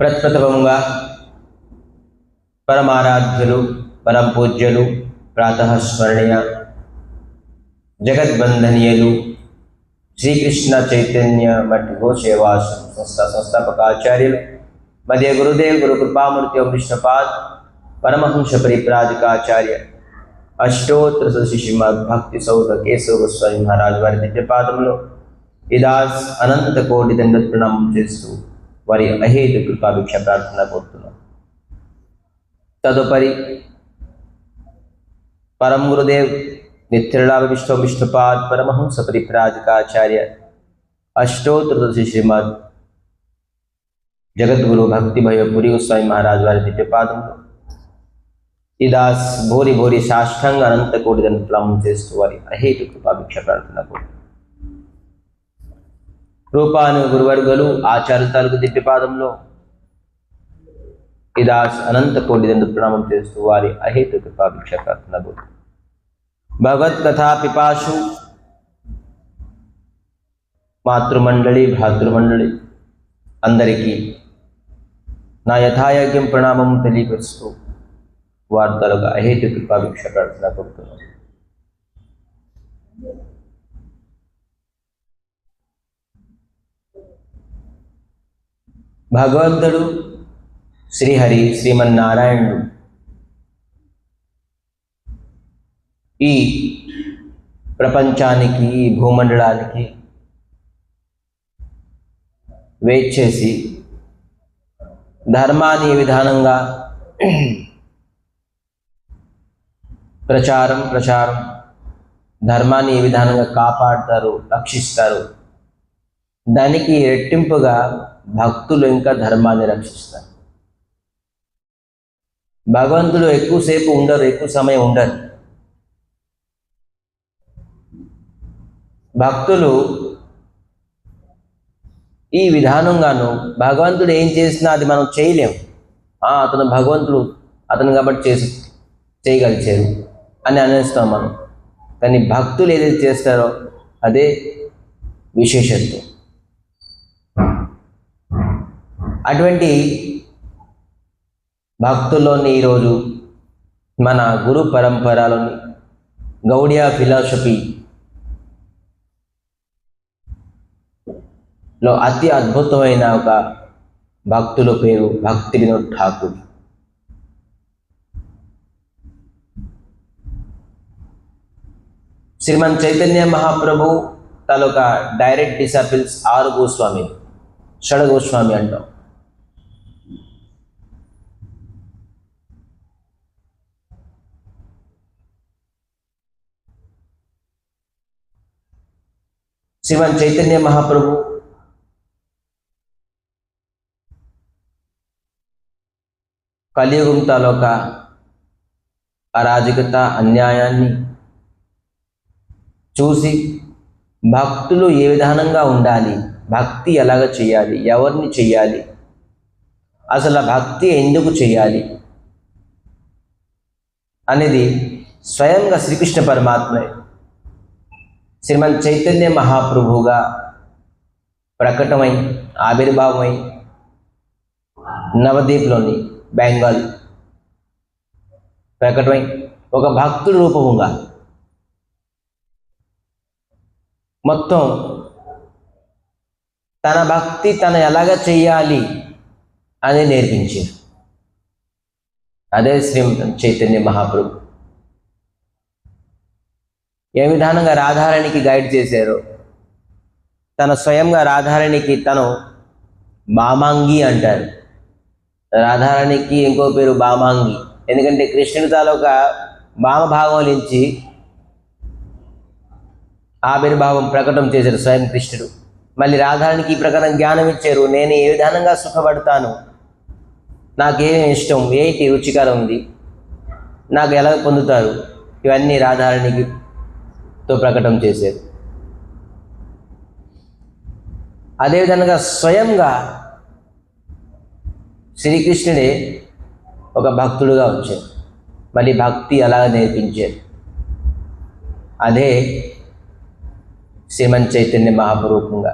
ప్రప్రథమంగా పరమారాధ్యులు పరమ పూజ్యులు ప్రాతః స్మరణీయ జగద్బంధనీయులు శ్రీకృష్ణ చైతన్య మఠ్ గో సేవా సంస్థాపకాచార్యులు మధ్య గురుదేవ్ గురు కృపామూర్తి విష్ణుపాద్ పరమహంస పరిప్రాజకాచార్య అష్టోత్తర శ్రీమద్ భక్తి సౌధ కేశవ గోస్వామి మహారాజ్ వారి దివ్యపాదంలో ఇదాస్ అనంత కోటి దండ ప్రణామం చేస్తూ వారి అహేతు కృపాభిక్ష ప్రార్థన కోరుతున్నాం. తదుపరి పరమ గురుదేవ్ నిత్యలాభ విష్ణుపాద్ పరమహంస పరిప్రాజకాచార్య అష్టోత్తర శ్రీమద్ జగద్గురు భక్తి భయ పురి గోస్వామి మహారాజ్ వారి దివ్యపాదంలో ఇదాస్ భోరి భోరి సాష్టాంగ అనంత కోటి దండ ప్రణామం చేస్తూ వారి అహేతు కృపాభిక్ష ప్రార్థన కోరుతున్నాం. రూపాను గురువర్గలు ఆచార్య తాలూకు దివ్యపాదంలో ఇదాస్ అనంత కోటి దండ ప్రణామం చేస్తూ వారి అహేతు కృపాభిక్ష ప్రార్థన కోరుతున్నాం. భగవత్కథా పిపాసు మాతృమండలి భ్రాతృమండలి అందరికీ నా యథాయోగ్యం ప్రణామం తెలియపరుస్తూ వార్తలుగా అహేతు కృపాభిక్ష ప్రార్థన కోరుతున్నాం. భగవంతుడు శ్రీహరి శ్రీమన్నారాయణుడు ఈ ప్రపంచానికి ఈ భూమండలానికి వేచేసి ధర్మాన్ని ఏ విధానంగా ప్రచారం ధర్మాన్ని ఏ విధానంగా కాపాడతారు రక్షిస్తారు, దానికి రెట్టింపుగా భక్తులు ఇంకా ధర్మాన్ని రక్షిస్తారు. భగవంతుడు ఎక్కువసేపు ఉండరు, ఎక్కువ సమయం ఉండరు. భక్తులు ఈ విధానంగాను భగవంతుడు ఏం చేసినా అది మనం చేయలేము. అతను భగవంతుడు అతను కాబట్టి చేయగలిచారు అని అనేస్తాం మనం. కానీ భక్తులు ఏదైతే చేస్తారో అదే విశేషత్వం. అటువంటి భక్తుల్లోని ఈరోజు మన గురు పరంపరలోని గౌడియా ఫిలాసఫీలో అతి అద్భుతమైన ఒక భక్తుల పేరు భక్తి వినోద్ ఠాకూర్. శ్రీమన్ చైతన్య మహాప్రభు తాలూకా డైరెక్ట్ డిసాపిల్స్ 6 గోస్వామి, షడ గోస్వామి అంటాం. శ్రీమన్ చైతన్య మహాప్రభు కలియుగం తాలూకా అరాజకత అన్యాయాన్ని చూసి భక్తులు ఏ విధానంగా ఉండాలి, భక్తి ఎలాగ చేయాలి, ఎవరిని చేయాలి, అసలు భక్తి ఎందుకు చేయాలి అనేది స్వయంగా శ్రీకృష్ణ పరమాత్మే శ్రీమన్ చైతన్య మహాప్రభుగా ప్రకటమై ఆవిర్భావమై నవదీప్లోని బెంగాల్ ప్రకటమై ఒక భక్తుడి రూపముగా మొత్తం తన భక్తి తను ఎలాగ చెయ్యాలి అని నేర్పించారు. అదే శ్రీ చైతన్య మహాప్రభు ఏ విధానంగా రాధారాణికి గైడ్ చేశారో, తన స్వయంగా రాధారాణికి తను బామాంగి అంటారు. రాధారాణికి ఇంకో పేరు బామాంగి, ఎందుకంటే కృష్ణుడి తాలూకా భామభావం నుంచి ఆవిర్భావం ప్రకటన చేశారు స్వయం కృష్ణుడు. మళ్ళీ రాధారాణికి ఈ ప్రకారం జ్ఞానం ఇచ్చారు. నేను ఏ విధానంగా సుఖపడతాను, నాకేమి ఇష్టం, ఏంటి రుచికరం ఉంది, నాకు ఎలా పొందుతారు, ఇవన్నీ రాధారాణితో ప్రకటన చేశారు. అదేవిధంగా స్వయంగా శ్రీకృష్ణుడే ఒక భక్తుడుగా వచ్చారు, మళ్ళీ భక్తి అలా నేర్పించారు. అదే శ్రీమన్ చైతన్య మహాప్రభుగా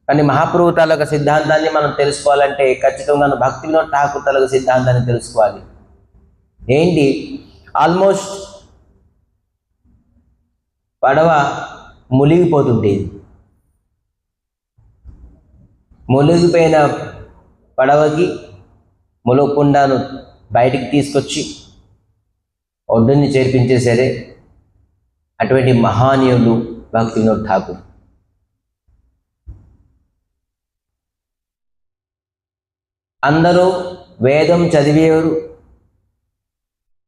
కానీ మహాప్రభు తాలూకా సిద్ధాంతాన్ని మనం తెలుసుకోవాలంటే ఖచ్చితంగా భక్తి వినోద్ ఠాకూర్ తాలూకా సిద్ధాంతాన్ని తెలుసుకోవాలి. ఏంటి, ఆల్మోస్ట్ పడవ మునిగిపోతుండేది. మునిగిపోయిన పడవకి ములగకుండాను బయటికి తీసుకొచ్చి ఒడ్డుని చేర్పించేసరే అటువంటి మహానీయులు భక్తి వినోద్ ఠాకూర్. అందరూ వేదం చదివేవారు,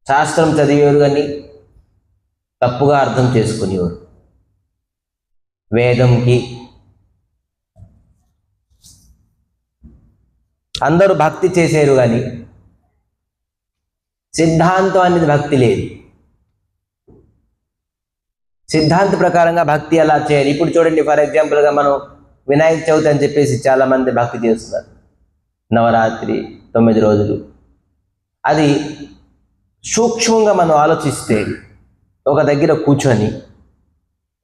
శాస్త్రం చదివేవారు, కానీ తప్పుగా అర్థం చేసుకునేవారు. వేదంకి అందరూ భక్తి చేసేరు, కానీ సిద్ధాంతం అనేది భక్తి లేదు. సిద్ధాంత ప్రకారంగా భక్తి ఎలా చేయాలి. ఇప్పుడు చూడండి, ఫర్ ఎగ్జాంపుల్గా మనం వినాయక చవితి అని చెప్పేసి చాలామంది భక్తి చేస్తున్నారు. నవరాత్రి 9 రోజులు. అది సూక్ష్మంగా మనం ఆలోచిస్తే ఒక దగ్గర కూర్చొని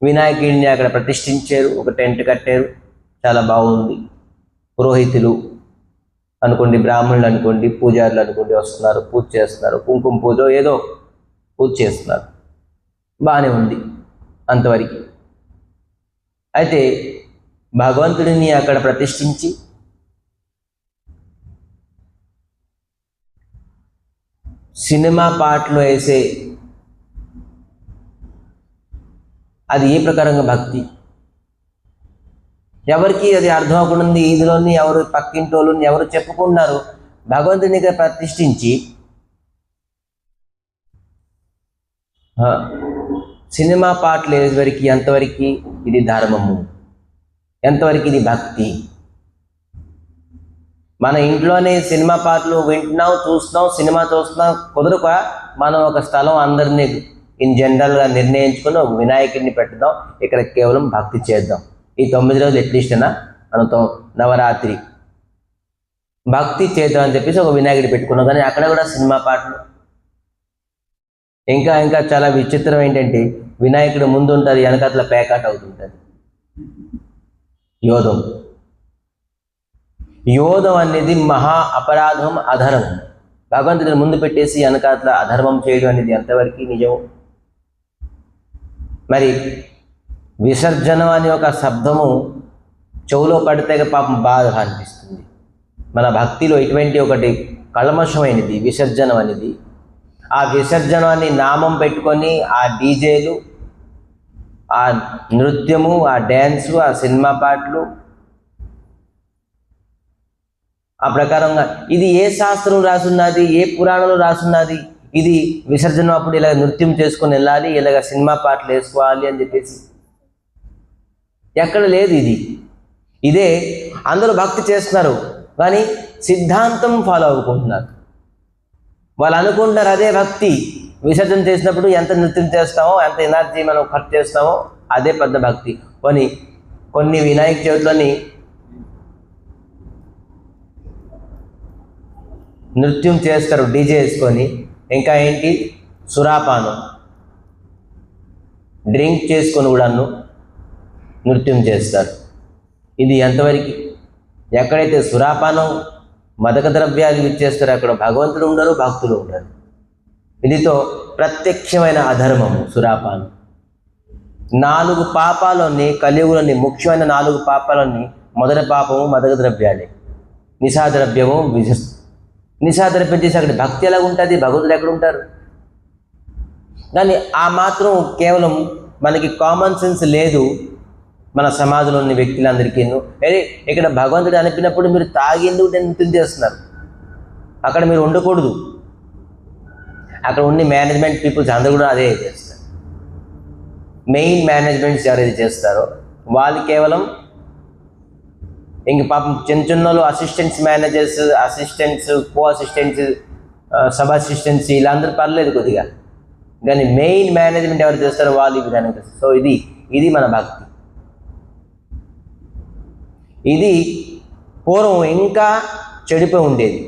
వినాయకుడిని అక్కడ ప్రతిష్ఠించారు, ఒక టెంట్ కట్టారు, చాలా బాగుంది. పురోహితులు అనుకోండి, బ్రాహ్మణులు అనుకోండి, పూజారులు అనుకోండి వస్తున్నారు, పూజ చేస్తున్నారు, కుంకుమ పూజ ఏదో పూజ చేస్తున్నారు, బాగానే ఉంది అంతవరకు. అయితే భగవంతుడిని అక్కడ ప్రతిష్ఠించి సినిమా పాటలు వేసే అది ఏ ప్రకారంగా భక్తి? ఎవరికి అది అర్థం అవ్వకుండా ఉంది. ఇదిలోని ఎవరు పక్కింటోళ్ళు ఎవరు చెప్పుకున్నారు, భగవంతుని ఇక్కడ ప్రతిష్ఠించి సినిమా పాటలు వేసేవరకు ఎంతవరకు ఇది ధర్మము, ఎంతవరకు ఇది భక్తి? మన ఇంట్లోనే సినిమా పాటలు వింటున్నాం, చూస్తున్నాం, సినిమా చూస్తున్నాం, కుదరక మనం ఒక స్థలం అందరినీ ఇన్ జనరల్గా నిర్ణయించుకుని ఒక వినాయకుడిని పెట్టుదాం, ఇక్కడ కేవలం భక్తి చేద్దాం. ఈ 9 రోజులు అట్లీస్ట్ మనతో నవరాత్రి భక్తి చేద్దాం అని చెప్పేసి ఒక వినాయకుడి పెట్టుకున్నాం. కానీ అక్కడ కూడా సినిమా పాటలు. ఇంకా ఇంకా చాలా విచిత్రం ఏంటంటే, వినాయకుడు ముందు ఉంటుంది, వెనకట్ల పేకాట అవుతుంటుంది. యోధం అనేది మహా అపరాధం, అధర్మం. భగవంతుడిని ముందు పెట్టేసి వెనకాతల అధర్మం చేయడం అనేది ఎంతవరకు నిజం? మరి విసర్జనం అనే ఒక శబ్దము చెవులో పడితే పాపం బాధ అనిపిస్తుంది. మన భక్తిలో ఇటువంటి ఒకటి కల్మషమైనది విసర్జనం అనేది. ఆ విసర్జనాన్ని నామం పెట్టుకొని ఆ డీజేలు, ఆ నృత్యము, ఆ డ్యాన్సు, ఆ సినిమా పాటలు, ఆ ప్రకారంగా ఇది ఏ శాస్త్రం రాసున్నది, ఏ పురాణంలో రాసున్నది? ఇది విసర్జనం అప్పుడు ఇలాగ నృత్యం చేసుకొని వెళ్ళాలి, ఇలాగ సినిమా పాటలు వేసుకోవాలి అని చెప్పేసి ఎక్కడ లేదు. ఇదే అందరూ భక్తి చేస్తున్నారు, కానీ సిద్ధాంతం ఫాలో అవ్వకుంటున్నారు. వాళ్ళు అనుకుంటున్నారు అదే భక్తి. విసర్జన చేసినప్పుడు ఎంత నృత్యం చేస్తామో, ఎంత ఎనర్జీ మనం ఖర్చు చేస్తామో అదే పెద్ద భక్తి. కొన్ని వినాయక చవితిలోని నృత్యం చేస్తారు డీజే వేసుకొని. ఇంకా ఏంటి, సురాపానం డ్రింక్ చేసుకొని కూడాను నృత్యం చేస్తారు. ఇది ఎంతవరకు? ఎక్కడైతే సురాపానం మదక ద్రవ్యాలు ఇచ్చేస్తారో అక్కడ భగవంతుడు ఉండరు, భక్తులు ఉండరు. ఇదితో ప్రత్యక్షమైన అధర్మము సురాపానం. 4 పాపాలని, కలియుగులని ముఖ్యమైన 4 పాపాలని, మొదటి పాపము మదక ద్రవ్యాలే, నిశాద్రవ్యము, నిశాద్రవ్యం చేసి అక్కడ భక్తి ఎలా ఉంటుంది, భగవంతుడు ఎక్కడ ఉంటారు? కానీ ఆ మాత్రం కేవలం మనకి కామన్ సెన్స్ లేదు మన సమాజంలో ఉన్న వ్యక్తులందరికీ. ఇక్కడ భగవంతుడు అనిపినప్పుడు మీరు తాగి ఎందుకు నృత్యం చేస్తున్నారు? అక్కడ మీరు ఉండకూడదు. అక్కడ ఉన్న మేనేజ్మెంట్ పీపుల్స్ అందరూ కూడా అదే చేస్తారు. మెయిన్ మేనేజ్మెంట్స్ ఎవరైతే చేస్తారో వాళ్ళు కేవలం ఇంక పాపం చిన్న అసిస్టెంట్స్, మేనేజర్స్, అసిస్టెంట్స్, కో అసిస్టెంట్స్, సబ్ అసిస్టెంట్స్ వీళ్ళందరూ పర్లేదు కొద్దిగా, కానీ మెయిన్ మేనేజ్మెంట్ ఎవరు చేస్తారో వాళ్ళు ఈ విధానం చేస్తారు. సో ఇది మన భక్తి. ఇది పూర్వం ఇంకా చెడిపోయి ఉండేది.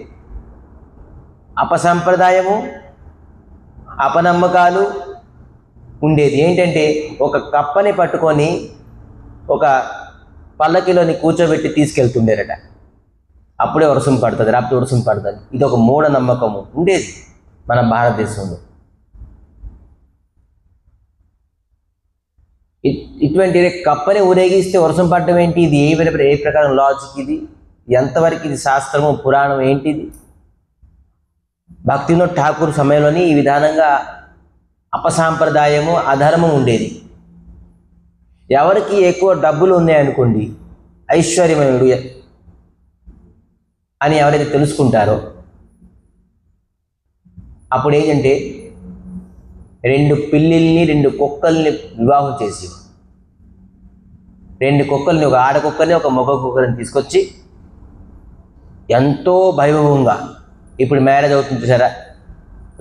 అపసంప్రదాయము, అపనమ్మకాలు ఉండేది. ఏంటంటే ఒక కప్పని పట్టుకొని ఒక పల్లకిలోని కూర్చోబెట్టి తీసుకెళ్తుండేరట. అప్పుడే వర్షం పడుతుంది, రాత్రి వర్షం పడుతుంది. ఇది ఒక మూఢనమ్మకము ఉండేది మన భారతదేశంలో. ఇటువంటి కప్పని ఊరేగిస్తే వర్షం పడటం ఏంటి? ఇది ఏ ప్రకారం లాజిక్? ఇది ఎంతవరకు ఇది శాస్త్రము, పురాణం ఏంటిది? భక్తివినోద్ ఠాకూర్ సమయంలోని ఈ విధానంగా అపసాంప్రదాయము, అధర్మం ఉండేది. ఎవరికి ఎక్కువ డబ్బులు ఉన్నాయనుకోండి, ఐశ్వర్యమయుడు అని ఎవరైతే తెలుసుకుంటారో అప్పుడు ఏంటంటే 2 పిల్లిల్ని 2 కుక్కల్ని వివాహం చేసి, 2 కుక్కల్ని, ఒక ఆడకుక్కని ఒక మగ కుక్కని తీసుకొచ్చి ఎంతో వైభవంగా, ఇప్పుడు మ్యారేజ్ అవుతుంది చూసారా,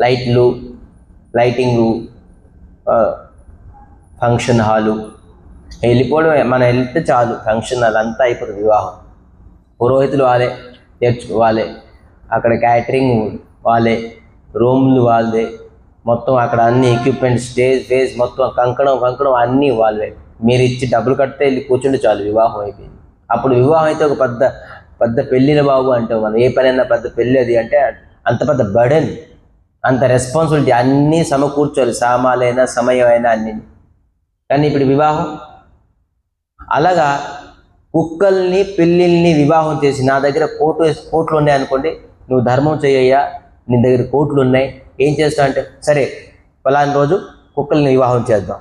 లైట్లు, లైటింగు, ఫంక్షన్ హాలు, వెళ్ళిపోవడం, మనం వెళ్తే చాలు ఫంక్షన్ హాల్ అంతా అయిపోతుంది. వివాహం పురోహితులు వాళ్ళే, వాళ్ళే, అక్కడ క్యాటరింగ్ వాళ్ళే, రూమ్లు వాళ్ళే, మొత్తం అక్కడ అన్ని ఎక్విప్మెంట్, స్టేజ్ ఫేజ్ మొత్తం కంకణం అన్నీ వాళ్ళే. మీరు ఇచ్చి డబ్బులు కడితే వెళ్ళి కూర్చుంటే చాలు, వివాహం అయిపోయింది. అప్పుడు వివాహం అయితే ఒక పెద్ద పెళ్ళిన బాబు అంటాం మనం. ఏ పనైనా పెద్ద పెళ్ళి అది అంటే అంత పెద్ద బర్డెన్, అంత రెస్పాన్సిబిలిటీ, అన్నీ సమకూర్చోవాలి, సామాలైనా సమయం అయినా అన్నీ. కానీ ఇప్పుడు వివాహం అలాగా కుక్కల్ని పిల్లిల్ని వివాహం చేసి, నా దగ్గర కోట్లు ఉన్నాయి అనుకోండి, నువ్వు ధర్మం చేయయ్యా, నీ దగ్గర కోట్లు ఉన్నాయి, ఏం చేస్తావు అంటే, సరే ఫలానా రోజు కుక్కల్ని వివాహం చేద్దాం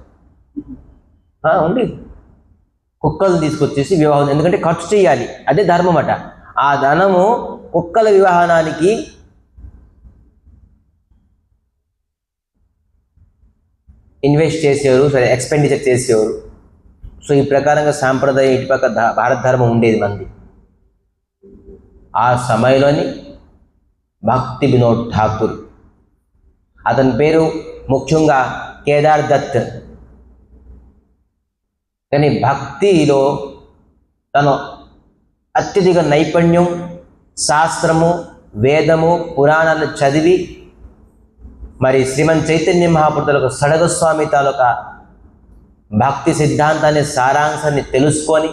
ఉంది. కుక్కలు తీసుకొచ్చేసి వివాహం, ఎందుకంటే ఖర్చు చేయాలి, అదే ధర్మం అట. ఆ ధనము కుక్కల వివాహానికి ఇన్వెస్ట్ చేసేవారు, సరే ఎక్స్పెండిచర్ చేసేవారు. సో ఈ ప్రకారంగా సాంప్రదాయం ఇటుపక్క భారత ధర్మం ఉండేది మంది. ఆ సమయంలోని భక్తి వినోద్ ఠాకూర్, అతని పేరు ముఖ్యంగా కేదార్ దత్. కానీ భక్తిలో తను అత్యధిక నైపుణ్యం, శాస్త్రము, వేదము, పురాణాలు చదివి, మరి శ్రీమన్ చైతన్య మహాప్రభువులకు సడగస్వామి తాలూకా భక్తి సిద్ధాంతాన్ని, సారాంశాన్ని తెలుసుకొని,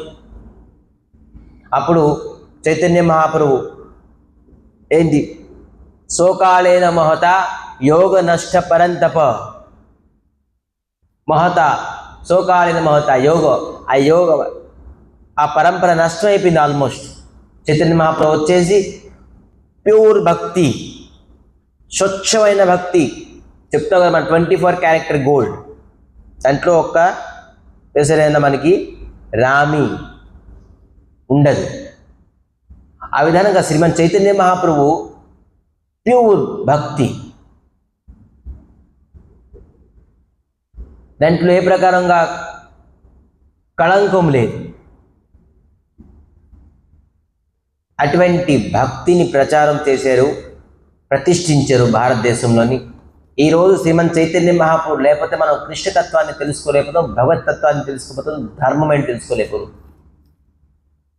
అప్పుడు చైతన్య మహాప్రభు ఏంటి, సోకాళేన మహత యోగ నష్ట పరంతప, మహత సోకాళేన మహత యోగ ఆ పరంపర నష్టం అయిపోయింది ఆల్మోస్ట్. చైతన్య మహాప్రభు వచ్చేసి ప్యూర్ భక్తి, స్వచ్ఛమైన భక్తి చెప్తాం కదా మన 24 క్యారెక్టర్ గోల్డ్, దాంట్లో ఒక్క పెసరైన మనకి రామి ఉండదు. ఆ విధానంగా శ్రీమన్ చైతన్య మహాప్రభు ప్యూర్ భక్తి, దాంట్లో ఏ ప్రకారంగా కళంకం లేదు. అటువంటి భక్తిని ప్రచారం చేశారు, ప్రతిష్ఠించారు భారతదేశంలోని. ఈరోజు శ్రీమన్ చైతన్య మహాప్రభు లేకపోతే మనం కృష్ణతత్వాన్ని తెలుసుకోలేకపోతాం, భగవతత్వాన్ని తెలుసుకోకపోతాం, ధర్మం అని తెలుసుకోలేకపోతాం.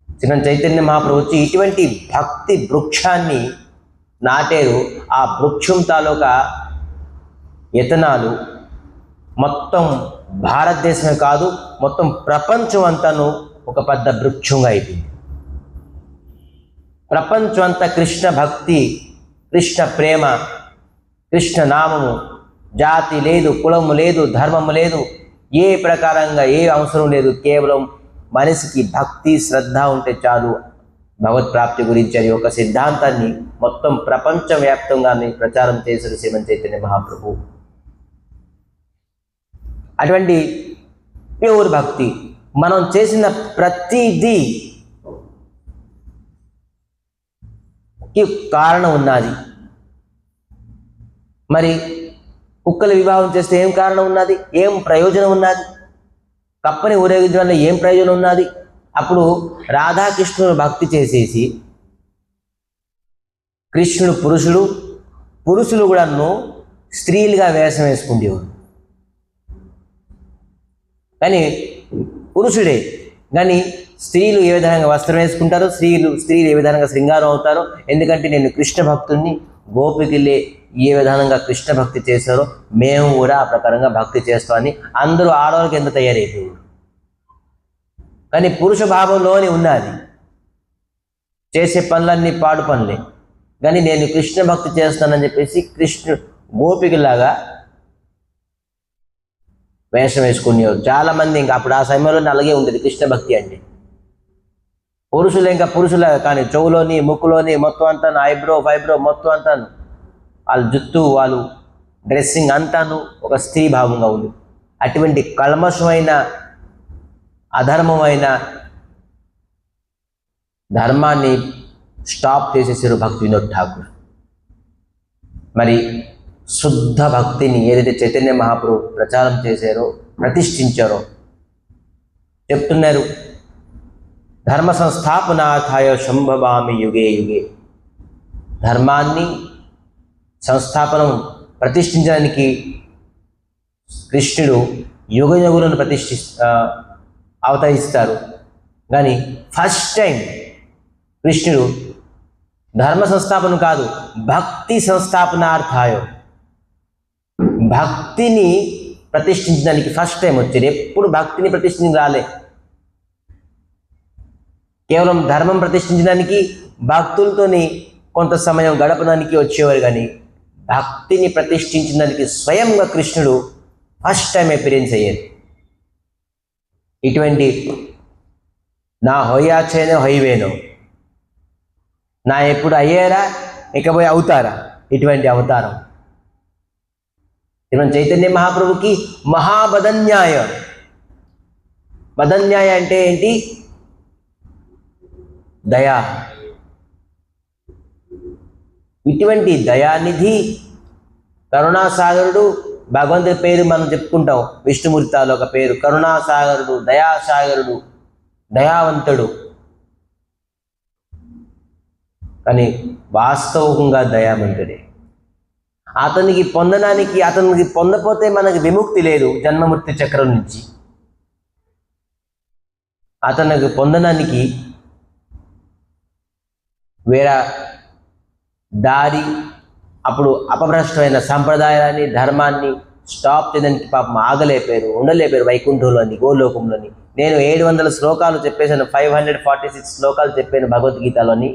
శ్రీమన్ చైతన్య మహాప్రభు వచ్చి ఇటువంటి భక్తి వృక్షాన్ని నాటారు. ఆ వృక్షం తాలూకా యతనాలు మొత్తం భారతదేశమే కాదు, మొత్తం ప్రపంచం అంతాను ఒక పెద్ద వృక్షంగా అయిపోయింది. ప్రపంచం అంతా కృష్ణ భక్తి, కృష్ణ ప్రేమ, కృష్ణ నామము, జాతి లేదు, కులము లేదు, ధర్మము లేదు, ఏ ప్రకారంగా ఏ అవసరం లేదు. కేవలం మనిషికి భక్తి, శ్రద్ధ ఉంటే చాలు భగవత్ ప్రాప్తి గురించి అని ఒక సిద్ధాంతాన్ని మొత్తం ప్రపంచవ్యాప్తంగానే ప్రచారం చేశారు శ్రీమన్ చైతన్య మహాప్రభు. అటువంటి ప్యూర్ భక్తి మనం చేసిన ప్రతిదీ కారణం ఉన్నది. మరి కుక్కల వివాహం చేస్తే ఏం కారణం ఉన్నది, ఏం ప్రయోజనం ఉన్నది? కప్పని ఊరేగించడం వల్ల ఏం ప్రయోజనం ఉన్నది? అప్పుడు రాధాకృష్ణుడు భక్తి చేసేసి కృష్ణుడు పురుషులు కూడాను స్త్రీలుగా వేషం వేసుకుంటేవారు. కానీ పురుషుడే, కానీ స్త్రీలు ఏ విధంగా వస్త్రం వేసుకుంటారో, స్త్రీలు ఏ విధంగా శృంగారం అవుతారో, ఎందుకంటే నేను కృష్ణ భక్తుల్ని, గోపికలే ఏ విధానంగా కృష్ణ భక్తి చేశారో మేము కూడా ఆ ప్రకారంగా భక్తి చేస్తామని అందరూ ఆడవాళ్ళకి ఎంత తయారైపోయారు. కానీ పురుష భావంలోనే ఉన్నది. చేసే పనులన్నీ పాడు పనులే. కానీ నేను కృష్ణ భక్తి చేస్తానని చెప్పేసి కృష్ణుడు గోపికలాగా వేషం వేసుకునేవారు చాలామంది. ఇంకా అప్పుడు ఆ సమయంలో అలాగే ఉండేది కృష్ణ భక్తి అంటే. పురుషులు ఇంకా పురుషులే, కానీ చెవులోని ముక్కులోని మొత్తం అంతాను, ఫైబ్రో మొత్తం అంతాను, వాళ్ళ జుత్తు, వాళ్ళు డ్రెస్సింగ్ అంతాను ఒక స్త్రీ భావంగా ఉంది. అటువంటి కల్మషమైన అధర్మమైన ధర్మాన్ని స్టాప్ చేసేసారు భక్తి వినోద్ ఠాకూర్. మరి శుద్ధ భక్తిని ఏదైతే చైతన్య మహాప్రభు ప్రచారం చేశారో, ప్రతిష్ఠించారో చెప్తున్నారు. ధర్మ సంస్థాపనార్థాయ సంభవామి యుగే యుగే. ధర్మాన్ని సంస్థాపనం ప్రతిష్ఠించడానికి కృష్ణుడు యుగ యుగులను అవతరిస్తారు. కానీ ఫస్ట్ టైం కృష్ణుడు ధర్మ సంస్థాపన కాదు, భక్తి సంస్థాపనార్థాయ, భక్తిని ప్రతిష్ఠించడానికి ఫస్ట్ టైం వచ్చారు. ఎప్పుడు భక్తిని ప్రతిష్ఠించి రాలే. కేవలం ధర్మం ప్రతిష్ఠించడానికి భక్తులతోని కొంత సమయం గడపడానికి వచ్చేవారు. కానీ భక్తిని ప్రతిష్ఠించడానికి స్వయంగా కృష్ణుడు ఫస్ట్ టైం అపీరెన్స్ అయ్యేది. ఇటువంటి నా హోయాచేనో హైవేనో, నా ఎప్పుడు అయ్యారా ఇకపోయి అవుతారా, ఇటువంటి అవతారం ఇటువంటి చైతన్య మహాప్రభుకి మహాబదన్యాయ. బదన్యాయ అంటే ఏంటి? దయా. ఇటువంటి దయానిధి కరుణాసాగరుడు. భగవంతుడి పేరు మనం చెప్పుకుంటాం, విష్ణుమూర్తిలో ఒక పేరు కరుణాసాగరుడు, దయాసాగరుడు, దయావంతుడు. కానీ వాస్తవంగా దయావంతుడే. అతనికి పొందపోతే మనకి విముక్తి లేదు జన్మమృత్యు చక్రం నుంచి. అతనికి పొందడానికి వేరే దారి, అప్పుడు అపభ్రష్టమైన సంప్రదాయాన్ని ధర్మాన్ని స్టాప్ చేయడానికి పాపం ఆగలేపారు, ఉండలేపారు వైకుంఠంలోని, గోలోకంలోని. నేను 700 శ్లోకాలు చెప్పేశాను, 546 శ్లోకాలు చెప్పాను భగవద్గీతలోని.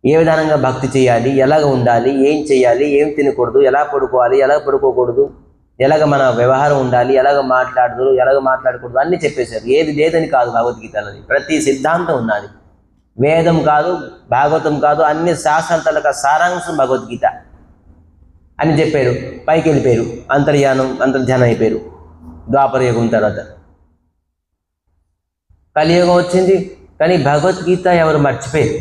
ఏ విధానంగా భక్తి చేయాలి, ఎలాగ ఉండాలి, ఏం చేయాలి, ఏం తినకూడదు, ఎలా పడుకోవాలి, ఎలా పడుకోకూడదు, ఎలాగ మన వ్యవహారం ఉండాలి, ఎలాగ మాట్లాడకూడదు అన్నీ చెప్పేశారు. ఏది లేదని కాదు భగవద్గీతలోని, ప్రతి సిద్ధాంతం ఉన్నది. వేదం కాదు, భాగవతం కాదు, అన్ని శాస్త్రాల సారాంశం భగవద్గీత అని చెప్పారు. పైకి వెళ్ళిపోయారు, అంతర్ధ్యానం అయిపోయారు. ద్వాపర యుగం తర్వాత కలియుగం వచ్చింది. కానీ భగవద్గీత ఎవరు మర్చిపోయారు.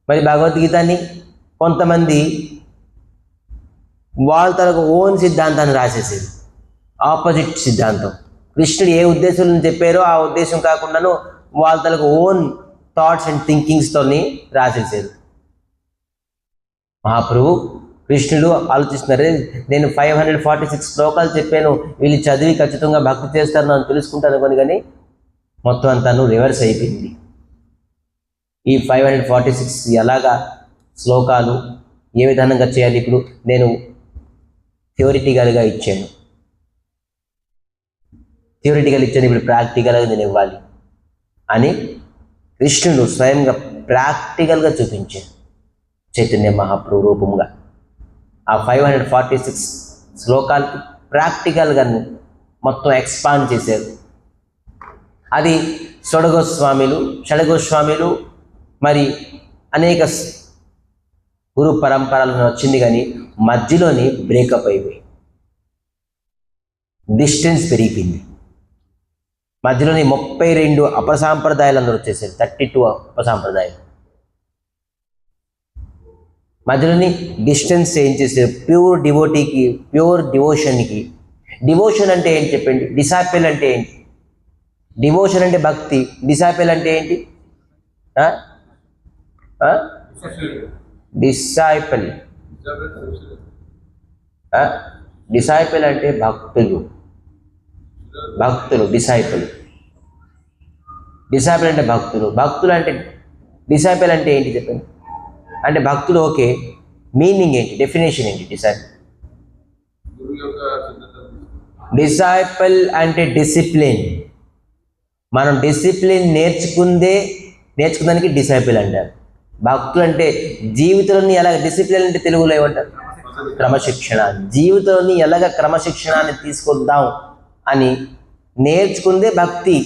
మరి భగవద్గీతని కొంతమంది వాళ్ళ తనకు ఓన్ సిద్ధాంతాన్ని రాసేసారు, ఆపోజిట్ సిద్ధాంతం. కృష్ణుడు ఏ ఉద్దేశంలో చెప్పారో ఆ ఉద్దేశం కాకుండాను వాళ్ళ తనకు ఓన్ థాట్స్ అండ్ థింకింగ్స్తోని రాసేసారు. మహాప్రభు కృష్ణుడు ఆలోచిస్తున్నారు, నేను 546 శ్లోకాలు చెప్పాను, వీళ్ళు చదివి ఖచ్చితంగా భక్తి చేస్తారు అని తెలుసుకుంటాను అనుకోని. కానీ మొత్తం అంతాను రివర్స్ అయిపోయింది. ఈ 546 ఎలాగా శ్లోకాలు ఏ విధానంగా చేయాలి, ఇప్పుడు నేను థియోరిటికల్గా ఇచ్చాను, ఇప్పుడు ప్రాక్టికల్గా నేను ఇవ్వాలి అని కృష్ణుడు స్వయంగా ప్రాక్టికల్గా చూపించాడు చైతన్య మహాప్రభు రూపంగా. ఆ 546 శ్లోకాలకి ప్రాక్టికల్గా మొత్తం ఎక్స్పాండ్ చేశారు. అది షడగోస్వామిలు మరి అనేక గురు పరంపరలను వచ్చింది. కానీ మధ్యలోని బ్రేకప్ అయిపోయి డిస్టెన్స్ పెరిగిపోయింది. మధ్యలోని 32 అపసాంప్రదాయాలు అందరూ వచ్చేసారు, 32 అపసాంప్రదాయాలు. మధ్యలోని డిస్టెన్స్ ఏం చేశారు? ప్యూర్ డివోషన్కి. డివోషన్ అంటే ఏంటి చెప్పండి? డిసైపుల్ అంటే ఏంటి? డివోషన్ అంటే భక్తి, డిసైపుల్ అంటే ఏంటి? డిసైపుల్ అంటే భక్తులు. డిసైపుల్ అంటే భక్తులు అంటే డిసైపుల్ అంటే ఏంటి చెప్పండి? అంటే భక్తులు ఓకే, మీనింగ్ ఏంటి, డెఫినేషన్ ఏంటి డిసైపుల్? డిసైపుల్ అంటే డిసిప్లిన్. మనం డిసిప్లిన్ నేర్చుకున్నానికి డిసైపుల్ అంటారు. భక్తులు అంటే జీవితంలోని ఎలాగ, డిసిప్లిన్ అంటే తెలుగులో ఏమంటారు? క్రమశిక్షణ. జీవితంలోని ఎలాగ క్రమశిక్షణాన్ని తీసుకొద్దాం అని నేర్చుకుందే భక్తి.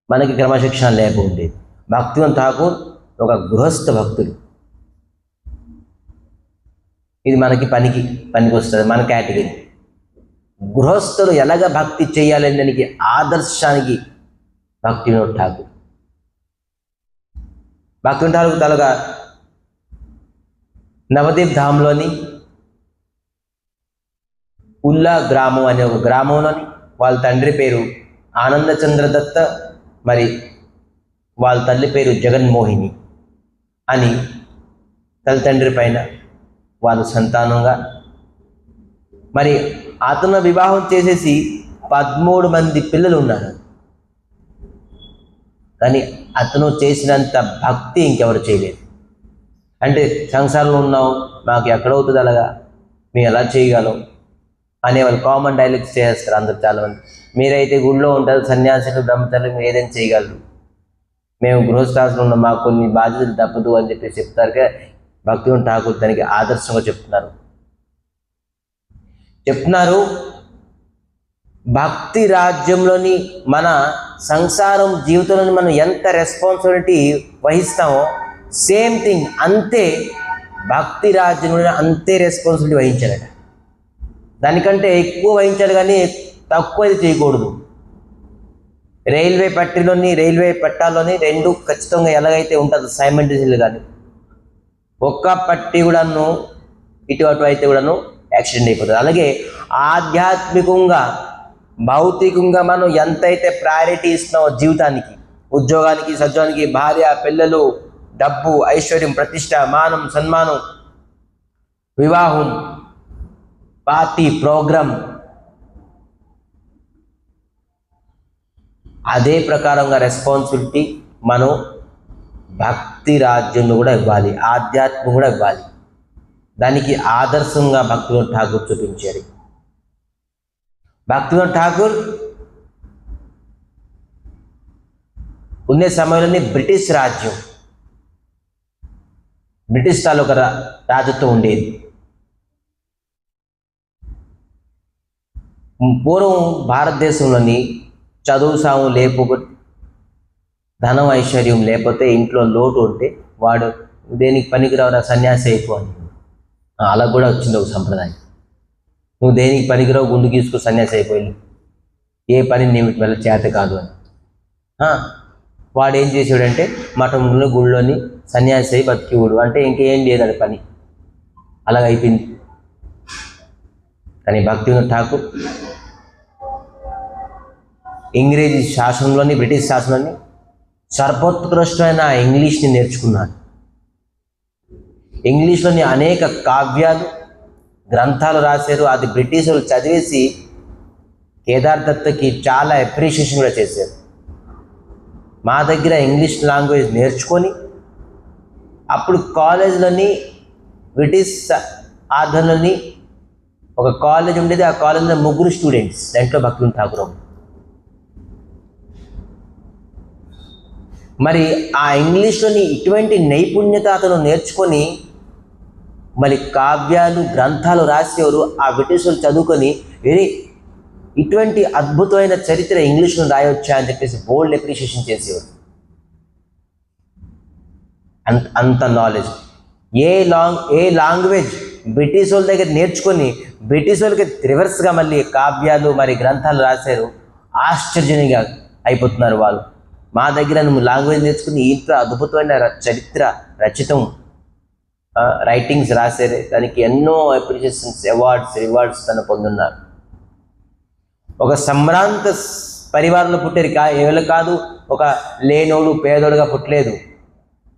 మనకి క్రమశిక్షణ లేకుండేది. భక్తివంత్ ఠాకూర్ ఒక గృహస్థ భక్తుడు. ఇది మనకి పనికి వస్తుంది, మన కేటగిరీ. గృహస్థులు ఎలాగ భక్తి చేయాలని దానికి ఆదర్శానికి భక్తివినోద్ ఠాకూర్. భక్తివినోద్ ఠాకూర్ తలగా నవదీప్ ధామ్లోని ఉల్లా గ్రామం అనే ఒక గ్రామంలోని వాళ్ళ తండ్రి పేరు ఆనందచంద్ర దత్త, మరి వాళ్ళ తల్లి పేరు జగన్మోహిని అని తల్లిదండ్రి పైన వాళ్ళు సంతానంగా, మరి అతను వివాహం చేసేసి 13 మంది పిల్లలు ఉన్నారు. కానీ అతను చేసినంత భక్తి ఇంకెవరు చేయలేదు. అంటే సంసారంలో ఉన్నాం, మాకు ఎక్కడవుతుంది అలాగా, మేము ఎలా చేయగలం అనే వాళ్ళు కామన్ డైలాగ్స్ చేస్తారు అందరు చాలామంది. మీరైతే గుడిలో ఉంటారు, సన్యాసులు బ్రహ్మచారులు, మీరు ఏదైనా చేయగలరు, మేము గృహస్థాశ్రమంలో ఉన్నాం, మాకు కొన్ని బాధ్యతలు తప్పదు అని చెప్పి చెప్తారు. భక్తివినోద్ ఠాకూర్ దానికి ఆదర్శంగా చెప్తున్నారు. భక్తి రాజ్యంలోని మన సంసారం జీవితంలోని మనం ఎంత రెస్పాన్సిబిలిటీ వహిస్తామో సేమ్ థింగ్ అంతే భక్తి రాజ్యంలో అంతే రెస్పాన్సిబిలిటీ వహించాలట. దానికంటే ఎక్కువ వహించాలి కానీ తక్కువ చేయకూడదు. రైల్వే పట్టాల్లోని 2 ఖచ్చితంగా ఎలాగైతే ఉంటుందో సైమల్టేనియస్లీ, కానీ ఒక్క పట్టి కూడాను ఇటు అటు అయితే కూడాను యాక్సిడెంట్ అయిపోతుంది. అలాగే ఆధ్యాత్మికంగా భౌతికంగా మనం ఎంతైతే ప్రయారిటీ ఇస్తున్నామో జీవితానికి, ఉద్యోగానికి, సద్యోగానికి, భార్య, పిల్లలు, డబ్బు, ఐశ్వర్యం, ప్రతిష్ట, మానం, సన్మానం, వివాహం, పార్టీ, ప్రోగ్రాం, అదే ప్రకారంగా రెస్పాన్సిబిలిటీ మనం భక్తి రాజ్యంలో కూడా ఇవ్వాలి, ఆధ్యాత్మం కూడా ఇవ్వాలి. దానికి ఆదర్శంగా భక్తివినోద్ ఠాకూర్ చూపించారు. భక్తివినోద్ ఠాకూర్ ఉండే సమయంలోనే బ్రిటిష్ తాలూకా రాజత్వం ఉండేది. పూర్వం భారతదేశంలోని చదువు సాము లేకపోతే, ధనం ఐశ్వర్యం లేకపోతే, ఇంట్లో లోటు ఉంటే వాడు దేనికి పనికిరావురా సన్యాసి అయిపోవాలి. అలా కూడా వచ్చింది ఒక సంప్రదాయం. నువ్వు దేనికి పనికిరావు, గుండు గీసుకుని సన్యాసి అయిపోయి, ఏ పని నీ వల్ల చేత కాదు అని. వాడు ఏం చేసాడంటే మఠంలో గుళ్ళోని సన్యాసి అయి బతికివుడు, అంటే ఇంకేం లేదు అది పని, అలాగ అయిపోయింది. కానీ భక్తివినోద్ ఠాకూర్ ఇంగ్రేజీ శాసనంలోని, బ్రిటిష్ శాసనంలోని సర్వోత్కృష్టమైన ఇంగ్లీష్ని నేర్చుకున్నాడు. ఇంగ్లీష్లోని అనేక కావ్యాలు, గ్రంథాలు రాశారు. అది బ్రిటిష్ వాళ్ళు చదివేసి కేదార్ దత్తకి చాలా అప్రిషియేషన్ కూడా చేశారు. మా దగ్గర ఇంగ్లీష్ లాంగ్వేజ్ నేర్చుకొని అప్పుడు కాలేజ్లోని బ్రిటిష్ ఆధ్వర్యంలోని ఒక కాలేజ్ ఉండేది. ఆ కాలేజ్లో 3 స్టూడెంట్స్, దాంట్లో భక్తివినోద్ ఠాకూర్. మరి ఆ ఇంగ్లీష్లోని ఇటువంటి నైపుణ్యత అతను నేర్చుకొని మరి కావ్యాలు, గ్రంథాలు రాసేవారు. ఆ బ్రిటిష్ చదువుకొని ఇటువంటి అద్భుతమైన చరిత్ర ఇంగ్లీష్లో రాయొచ్చా అని చెప్పేసి బోల్డ్ అప్రిషియేషన్ చేసేవారు. అంత నాలెడ్జ్. ఏ లాంగ్వేజ్ బ్రిటిష్ వాళ్ళ దగ్గర నేర్చుకొని బ్రిటిష్ వాళ్ళకి రివర్స్గా మళ్ళీ కావ్యాలు మరి గ్రంథాలు రాశారు. ఆశ్చర్యంగా అయిపోతున్నారు వాళ్ళు. మా దగ్గర నువ్వు లాంగ్వేజ్ నేర్చుకుని ఇంత అద్భుతమైన చరిత్ర రచితం రైటింగ్స్ రాశారు. దానికి ఎన్నో అప్రిషియేషన్స్, రివార్డ్స్ తను పొందున్నారు. ఒక సంభ్రాంత పరివారంలో పుట్టారు. ఎవరు కాదు, ఒక లేనోడు పేదోడుగా పుట్టలేదు,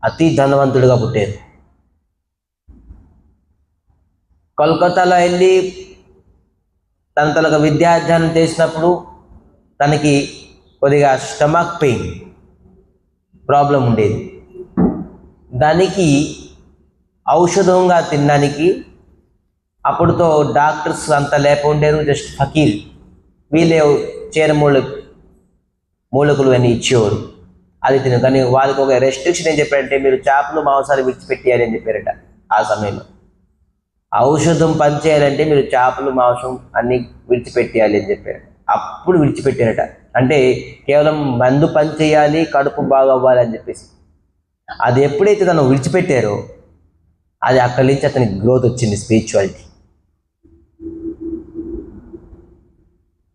అతి ధనవంతుడుగా పుట్టారు. కోల్కతాలో వెళ్ళి తనకు విద్యాధ్యయనం చేసినప్పుడు తనకి కొద్దిగా స్టమక్ పెయిన్ ప్రాబ్లం ఉండేది. దానికి ఔషధంగా తినడానికి అప్పుడుతో డాక్టర్స్ అంతా లేకుండేరు, జస్ట్ ఫకీర్ వీళ్ళే మూలకులు అని ఇచ్చేవారు, అది తిను. కానీ వాళ్ళకి ఒక రెస్ట్రిక్షన్ ఏం చెప్పారంటే, మీరు చేపలు మాంసాలు విడిచిపెట్టేయాలి అని చెప్పారట. ఆ సమయంలో ఔషధం పనిచేయాలంటే మీరు చేపలు మాంసం అన్ని విడిచిపెట్టేయాలి అని చెప్పారట. అప్పుడు విడిచిపెట్టారట. అంటే కేవలం మందు పని చేయాలి, కడుపు బాగా అవ్వాలి అని చెప్పేసి. అది ఎప్పుడైతే తను విడిచిపెట్టారో అది అక్కడి నుంచి అతనికి గ్రోత్ వచ్చింది, స్పిరిచువాలిటీ.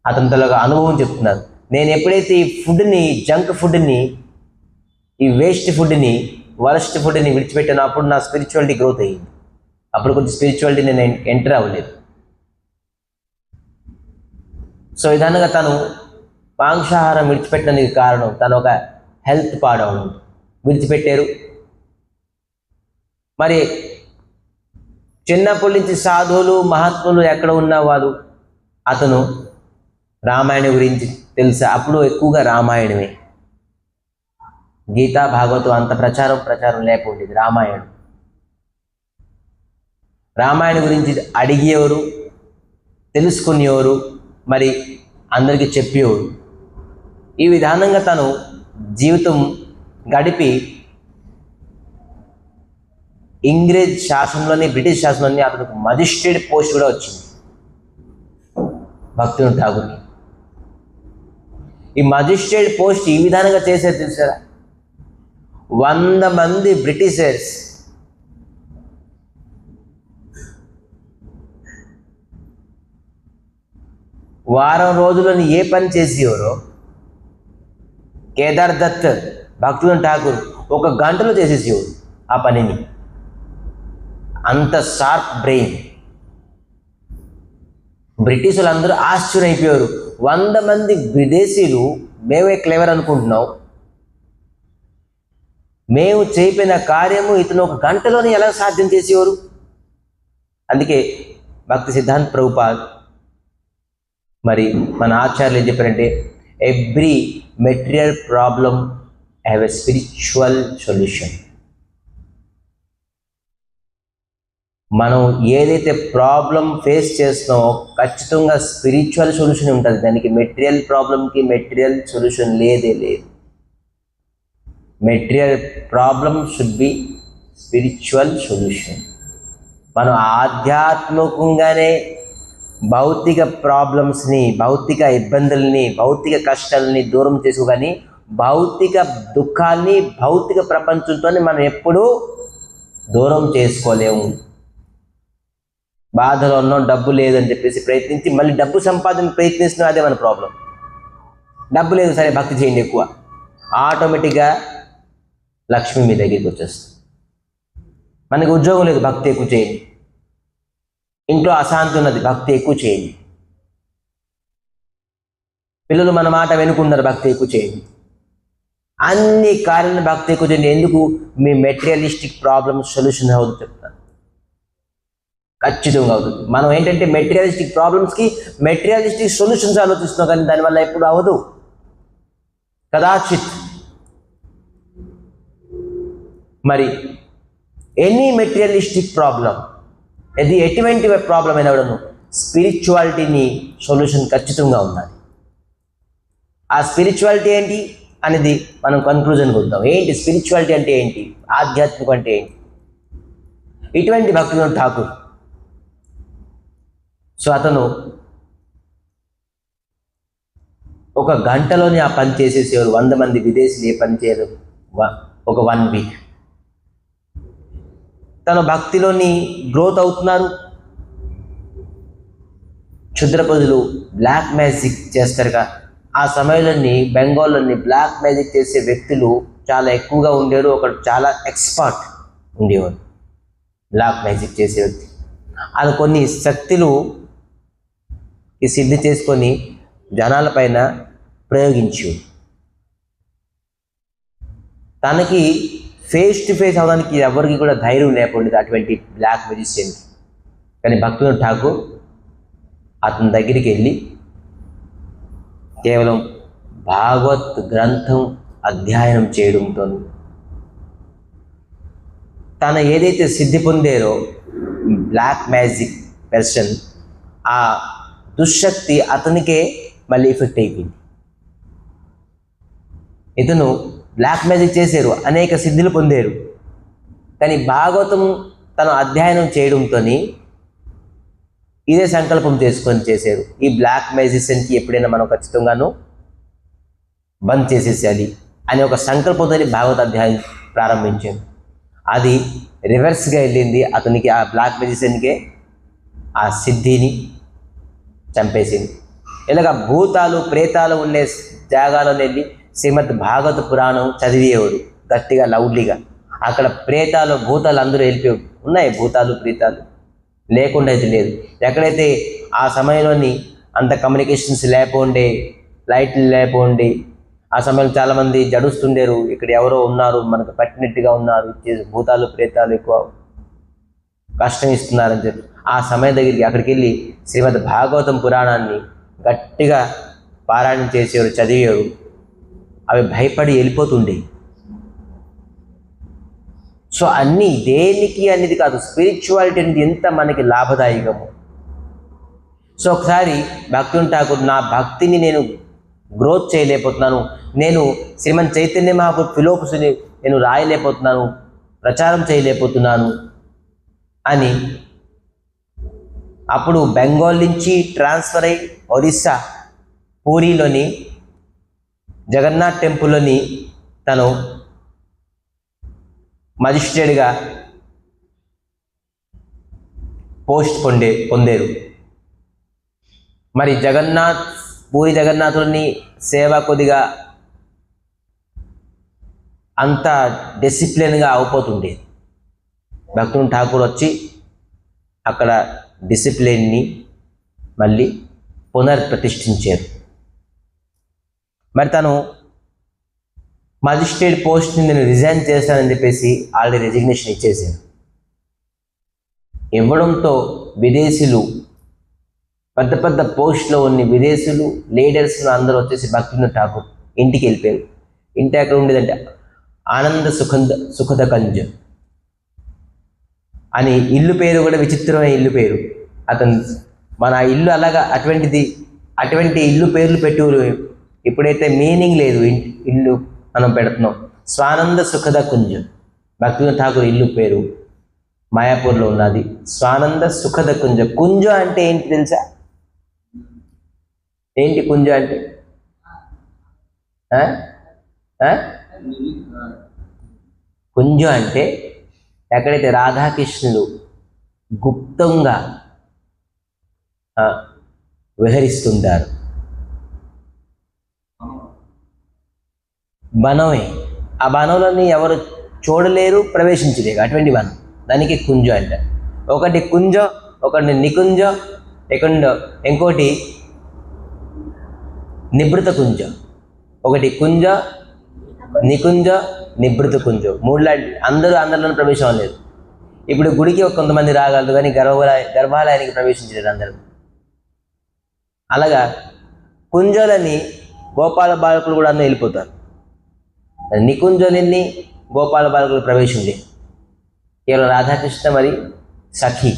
అతని తలగా అనుభవం చెప్తున్నారు. నేను ఎప్పుడైతే ఈ ఫుడ్ని, జంక్ ఫుడ్ని, ఈ వేస్ట్ ఫుడ్ని, వరస్ట్ ఫుడ్ని విడిచిపెట్టాను, అప్పుడు నా స్పిరిచువాలిటీ గ్రోత్ అయ్యింది. అప్పుడు కొంచెం స్పిరిచువాలిటీ నేను ఎంటర్ అవ్వలేదు. సో విధానంగా తను మాంసాహారం విడిచిపెట్టడానికి కారణం తను ఒక హెల్త్ పాడవడం. విడిచిపెట్టారు. మరి చిన్నప్పటి నుంచి సాధువులు మహాత్ములు ఎక్కడ ఉన్నవారు, అతను రామాయణం గురించి తెలుసా? అప్పుడు ఎక్కువగా రామాయణమే, గీతా భాగవతం అంత ప్రచారం లేకుండేది. రామాయణం గురించి అడిగేవారు, తెలుసుకునేవారు, మరి అందరికీ చెప్పేవారు. ఈ విధానంగా తను జీవితం గడిపి ఇంగ్రేజ్ శాసనంలోని, బ్రిటిష్ శాసనంలోని అతనికి మజిస్ట్రేట్ పోస్ట్ కూడా వచ్చింది, భక్తివినోద్ ఠాగూర్కి. ఈ మజిస్ట్రేట్ పోస్ట్ ఈ విధానంగా చేసేది తెలుసారా? 100 మంది బ్రిటిషర్స్ వారం రోజులని ఏ పని చేసేవారో కేదార్ దత్, భక్తివినోద్ ఠాగూర్ 1 గంటలో చేసేసేవారు ఆ పనిని. అంత షార్ప్ బ్రెయిన్. బ్రిటిష్ వాళ్ళందరూ ఆశ్చర్యం అయిపోయారు. 100 మంది విదేశీయులు మేమే క్లెవర్ అనుకుంటున్నాం, మేము చేపిన కార్యము ఇతను 1 గంటలోనే ఎలా సాధ్యం చేసేవారు? అందుకే భక్తి సిద్ధాంత్ ప్రభుపాద్ మరి మన ఆచార్యులు ఏం చెప్పారంటే, every material problem have a spiritual solution. మనం ఏదైతే ప్రాబ్లం ఫేస్ చేస్తున్నామో ఖచ్చితంగా స్పిరిచువల్ సొల్యూషన్ ఉంటుంది. దానికి మెటీరియల్ ప్రాబ్లంకి మెటీరియల్ సొల్యూషన్ లేదు. Material problem should be spiritual solution. మనం ఆధ్యాత్మికంగానే భౌతిక ప్రాబ్లమ్స్ని, భౌతిక ఇబ్బందుల్ని, భౌతిక కష్టాలని దూరం చేసుకోగాని భౌతిక దుఃఖాన్ని, భౌతిక ప్రపంచంతో మనం ఎప్పుడూ దూరం చేసుకోలేము. బాధలో ఉన్నాం, డబ్బు లేదని చెప్పేసి ప్రయత్నించి మళ్ళీ డబ్బు సంపాదన ప్రయత్నిస్తున్నాం, అదే మన ప్రాబ్లం. డబ్బు లేదు, సరే భక్తి చేయండి ఎక్కువ, ఆటోమేటిక్గా లక్ష్మి మీ దగ్గరికి వచ్చేస్తుంది. మనకి ఉద్యోగం లేదు, భక్తి ఎక్కువ చేయండి. ఇంట్లో అశాంతి ఉన్నది, భక్తి ఎక్కువ చేయండి. పిల్లలు మన మాట వెనుకున్నారు, భక్తి ఎక్కువ చేయండి. అన్ని కార్యాలను భక్తి ఎక్కువ చేయండి. ఎందుకు? మీ మెటీరియలిస్టిక్ ప్రాబ్లమ్స్ సొల్యూషన్ అవుతుంది చెప్తాను, ఖచ్చితంగా అవుతుంది. మనం ఏంటంటే మెటీరియలిస్టిక్ ప్రాబ్లమ్స్కి మెటీరియలిస్టిక్ సొల్యూషన్స్ ఆలోచిస్తున్నాం, కానీ దానివల్ల ఎప్పుడు అవ్వదు, కదాచిత్. మరి ఎనీ మెటీరియలిస్టిక్ ప్రాబ్లం, ఇది ఎటువంటి ప్రాబ్లం అయినా కూడా స్పిరిచువాలిటీని సొల్యూషన్ ఖచ్చితంగా ఉన్నది. ఆ స్పిరిచువాలిటీ ఏంటి అనేది మనం కన్క్లూజన్కి వద్దాం. ఏంటి స్పిరిచువాలిటీ అంటే ఏంటి, ఆధ్యాత్మికం అంటే ఏంటి? ఇటువంటి భక్తివినోద్ ఠాగూర్. సో అతను 1 గంటలోనే ఆ పని చేసేసేవారు. 100 మంది విదేశీయులు ఏ పని చేయరు ఒక 1 వీక్. తన భక్తిలోని గ్రోత్ అవుతున్నారు. క్షుద్ర ప్రజలు బ్లాక్ మ్యాజిక్ చేస్తారుగా, ఆ సమయంలోని బెంగాల్లోని బ్లాక్ మ్యాజిక్ చేసే వ్యక్తులు చాలా ఎక్కువగా ఉండేవారు. ఒకడు చాలా ఎక్స్పర్ట్ ఉండేవాడు బ్లాక్ మ్యాజిక్ చేసే వ్యక్తి. అది కొన్ని శక్తులు ఈ సిద్ధి చేసుకొని జనాల పైన ప్రయోగించు. తనకి ఫేస్ టు ఫేస్ అవడానికి ఎవరికి కూడా ధైర్యం లేకుండా అటువంటి బ్లాక్ మెజిషియన్కి. కానీ భక్తివినోద్ ఠాగూర్ అతని దగ్గరికి వెళ్ళి కేవలం భాగవత్ గ్రంథం అధ్యయనం చేయడంతో తన ఏదైతే సిద్ధి పొందారో బ్లాక్ మ్యాజిక్ పర్సన్, ఆ దుశ్శక్తి అతనికే మళ్ళీ ఎఫెక్ట్ అయిపోయింది. ఇతను బ్లాక్ మ్యాజిక్ చేశారు, అనేక సిద్ధులు పొందారు. కానీ భాగవతం తను అధ్యయనం చేయడంతో ఇదే సంకల్పం చేసుకొని చేశారు, ఈ బ్లాక్ మ్యాజిషియన్కి ఎప్పుడైనా మనం ఖచ్చితంగాను బంద్ చేసేసేయాలి అనే ఒక సంకల్పంతో భాగవత అధ్యాయం ప్రారంభించాడు. అది రివర్స్గా వెళ్ళింది, అతనికి ఆ బ్లాక్ మ్యాజిషియన్కే ఆ సిద్ధిని చంపేసింది. ఇలాగ భూతాలు ప్రేతాలు ఉండే జాగాలో వెళ్ళి శ్రీమద్ భాగవత పురాణం చదివేవారు గట్టిగా లౌడ్లీగా. అక్కడ ప్రేతాలు భూతాలు అందరూ వెళ్ళిపోయి ఉన్నాయి, భూతాలు ప్రేతాలు లేకుండా అయితే లేదు. ఎక్కడైతే ఆ సమయంలోని అంత కమ్యూనికేషన్స్ లేకపోండే, లైట్లు లేకపోండి, ఆ సమయంలో చాలామంది జడుస్తుండేరు, ఇక్కడ ఎవరో ఉన్నారు మనకు పట్టినట్టుగా ఉన్నారు, భూతాలు ప్రేతాలు ఎక్కువ కష్టం ఇస్తున్నారని చెప్పి ఆ సమయం దగ్గరికి అక్కడికి వెళ్ళి శ్రీమద్ భాగవతం పురాణాన్ని గట్టిగా పారాయణం చేసేవారు, చదివేవారు. అవి భయపడి వెళ్ళిపోతుండే. సో అన్నీ దేనికి అనేది కాదు, స్పిరిచువాలిటీ అనేది ఎంత మనకి లాభదాయకము. సో ఒకసారి భక్తుని ఠాకూర్, నా భక్తిని నేను గ్రోత్ చేయలేకపోతున్నాను, నేను శ్రీమన్ చైతన్య మహాప్రభు ఫిలోసఫీని నేను రాయలేకపోతున్నాను, ప్రచారం చేయలేకపోతున్నాను అని అప్పుడు బెంగాల్ నుంచి ట్రాన్స్ఫర్ అయ్యి ఒరిస్సా పూరిలోని జగన్నాథ్ టెంపుల్లోని తను మజిస్ట్రేట్గా పోస్ట్ పొందారు. మరి పూరి జగన్నాథుని సేవ కొద్దిగా అంత డిసిప్లిన్గా అయిపోతుండేది. భక్తుని ఠాకూర్ వచ్చి అక్కడ డిసిప్లిన్ని మళ్ళీ పునర్ప్రతిష్ఠించారు. మరి తను మజిస్ట్రేట్ పోస్ట్ని నేను రిజైన్ చేస్తానని చెప్పేసి ఆల్రెడీ రెసిగ్నేషన్ ఇచ్చేసాను. ఇవ్వడంతో విదేశీయులు, పెద్ద పెద్ద పోస్ట్లో ఉన్న విదేశీయులు లీడర్స్ అందరూ వచ్చేసి భక్తుని ఠాకూర్ ఇంటికి వెళ్ళిపోయారు. ఇంటి అక్కడ ఉండేదంటే ఆనంద సుఖద కంజ్ అని ఇల్లు పేరు కూడా విచిత్రమైన ఇల్లు పేరు. అతను మన ఇల్లు అలాగా అటువంటి ఇల్లు పేర్లు పెట్టు. ఇప్పుడైతే మీనింగ్ లేదు, ఇల్లు మనం పెడుతున్నాం. స్వానంద సుఖద కుంజ భక్తుని ఠాకూర్ ఇల్లు పేరు మాయాపూర్లో ఉన్నది. స్వానంద సుఖద కుంజ. కుంజ అంటే ఏంటి తెలుసా? ఏంటి కుంజ అంటే? కుంజ అంటే ఎక్కడైతే రాధాకృష్ణులు గుప్తంగా విహరిస్తుంటారు, వనమే. ఆ వనంలోని ఎవరు చూడలేరు, ప్రవేశించలేరు, అటువంటి వనం. దానికి కుంజ అంటారు. ఒకటి కుంజ, ఒకటి నికుంజ, ఇంకోటి నిభృత కుంజ. ఒకటి కుంజ, నికుంజ, నిభృత కుంజ. మూడులాంటి అందరిలోనూ ప్రవేశం లేదు. ఇప్పుడు గుడికి కొంతమంది రాగలరు, కానీ గర్భాలయానికి ప్రవేశించలేదు అందరూ. అలాగా కుంజలని గోపాల బాలకులు కూడా అందరూ వెళ్ళిపోతారు. నికుంజలిని గోపాల బాలకులు ప్రవేశం లేదు. కేవలం రాధాకృష్ణ మరి సఖి,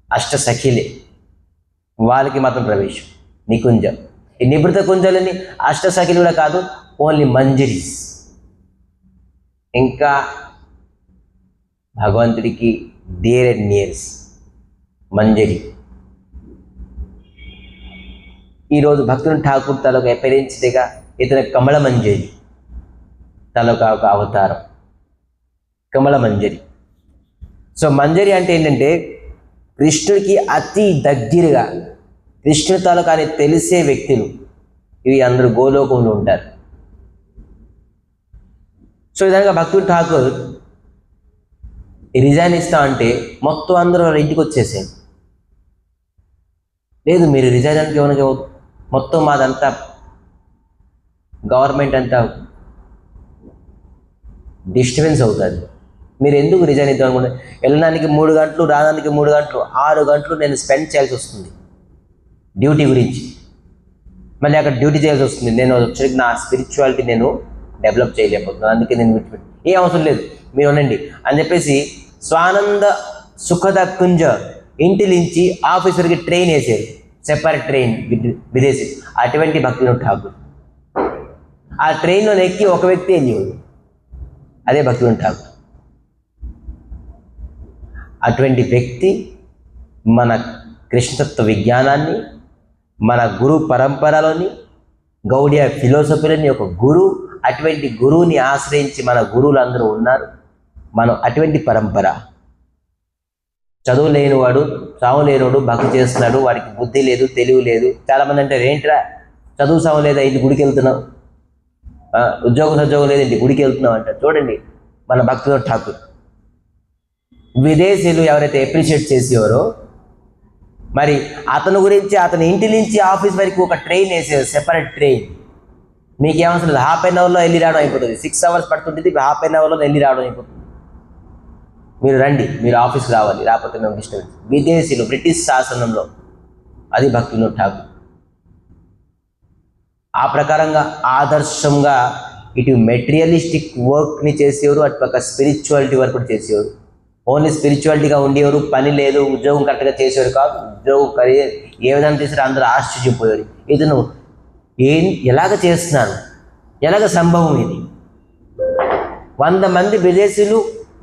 అష్ట సఖిలే, వాళ్ళకి మాత్రం ప్రవేశం నికుంజం. ఈ నిభృత కుంజలని అష్ట సఖిలు కూడా కాదు, ఓన్లీ మంజరీస్. ఇంకా భగవంతుడికి డియర్ అండ్ నియర్స్ మంజరి. ఈరోజు భక్తుని ఠాకూర్ తలొక అపీరెన్స్గా ఇతను కమల మంజరి, తలొక ఒక అవతారం కమల మంజరి. సో మంజరి అంటే ఏంటంటే కృష్ణుడికి అతి దగ్గరగా, కృష్ణుడి తాలూకా అని తెలిసే వ్యక్తులు ఇవి అందరూ గోలోకంలో ఉంటారు. సో ఈ విధంగా భక్తుడు ఠాకూర్ రిజైన్ ఇస్తా అంటే మొత్తం అందరూ ఇంటికి వచ్చేసారు. లేదు, మీరు రిజైన్ అంటే ఎవరికి మొత్తం మాదంతా గవర్నమెంట్ అంతా డిస్టర్బెన్స్ అవుతుంది, మీరు ఎందుకు రిజైన్ ఇద్దాం అనుకుంటే వెళ్ళడానికి 3 గంటలు, రావడానికి 3 గంటలు, 6 గంటలు నేను స్పెండ్ చేయాల్సి వస్తుంది డ్యూటీ గురించి. మళ్ళీ అక్కడ డ్యూటీ చేయాల్సి వస్తుంది. నేను వచ్చి నా స్పిరిచువాలిటీ నేను డెవలప్ చేయలేకపోతున్నాను, అందుకే నేను విడిచిపెట్టి ఏ అవసరం లేదు మీరు ఉండండి అని చెప్పేసి స్వానంద సుఖద కుంజ ఇంటి నుంచి ఆఫీసర్కి ట్రైన్ వేసారు, సెపరేట్ ట్రైన్, విదేశీ. అటువంటి భక్తి వినోద్ ఠాకూర్. ఆ ట్రైన్లో ఎక్కి ఒక వ్యక్తి వెళ్ళేవాడు, అదే భక్తి వినోద్ ఠాకూర్. అటువంటి వ్యక్తి మన కృష్ణతత్వ విజ్ఞానాన్ని, మన గురు పరంపరలోని గౌడియ ఫిలాసఫీలోని ఒక గురువు, అటువంటి గురువుని ఆశ్రయించి మన గురువులు అందరూ ఉన్నారు. మనం అటువంటి పరంపర. చదువు లేనివాడు, సావు లేనివాడు భక్తి చేస్తున్నాడు, వాడికి బుద్ధి లేదు, తెలివి లేదు. చాలామంది అంటారు, ఏంట్రా చదువు సావు లేదా, ఇంటి గుడికి వెళ్తున్నావు, ఉద్యోగం లేదు, ఇంటి గుడికి వెళ్తున్నావు అంటారు. చూడండి మన భక్తి వినోద్ ఠాకూర్. విదేశీయులు ఎవరైతే అప్రిషియేట్ చేసేవారో, మరి అతని గురించి అతని ఇంటి నుంచి ఆఫీస్ వరకు ఒక ట్రైన్ వేసేవారు, సెపరేట్ ట్రైన్. మీకేమవసరం లేదు, హాఫ్ అన్ అవర్లో వెళ్ళి రావడం అయిపోతుంది. 6 hours పడుతుంటుంది, హాఫ్ అన్ అవర్లో వెళ్ళి రావడం అయిపోతుంది. మీరు రండి, మీరు ఆఫీస్కి రావాలి, రాకపోతే మేము డిస్టర్బెన్స్. విదేశీయులు బ్రిటిష్ శాసనంలో, అది భక్తి వినోద్ ఠాకూర్. ఆ ప్రకారంగా ఆదర్శంగా ఇటు మెటీరియలిస్టిక్ వర్క్ని చేసేవారు, అటుపక్క స్పిరిచువాలిటీ వర్క్ కూడా చేసేవారు. ఓన్లీ స్పిరిచువాలిటీగా ఉండేవారు, పని లేదు, ఉద్యోగం కరెక్ట్గా చేసేవారు కాదు. ఉద్యోగం కెరీర్ ఏ విధంగా చేశారో అందరూ ఆశ్చర్యపోయారు. ఇతను ఎలాగ చేస్తున్నారు, ఎలాగ సంభవం ఇది? 100 మంది విదేశీయులు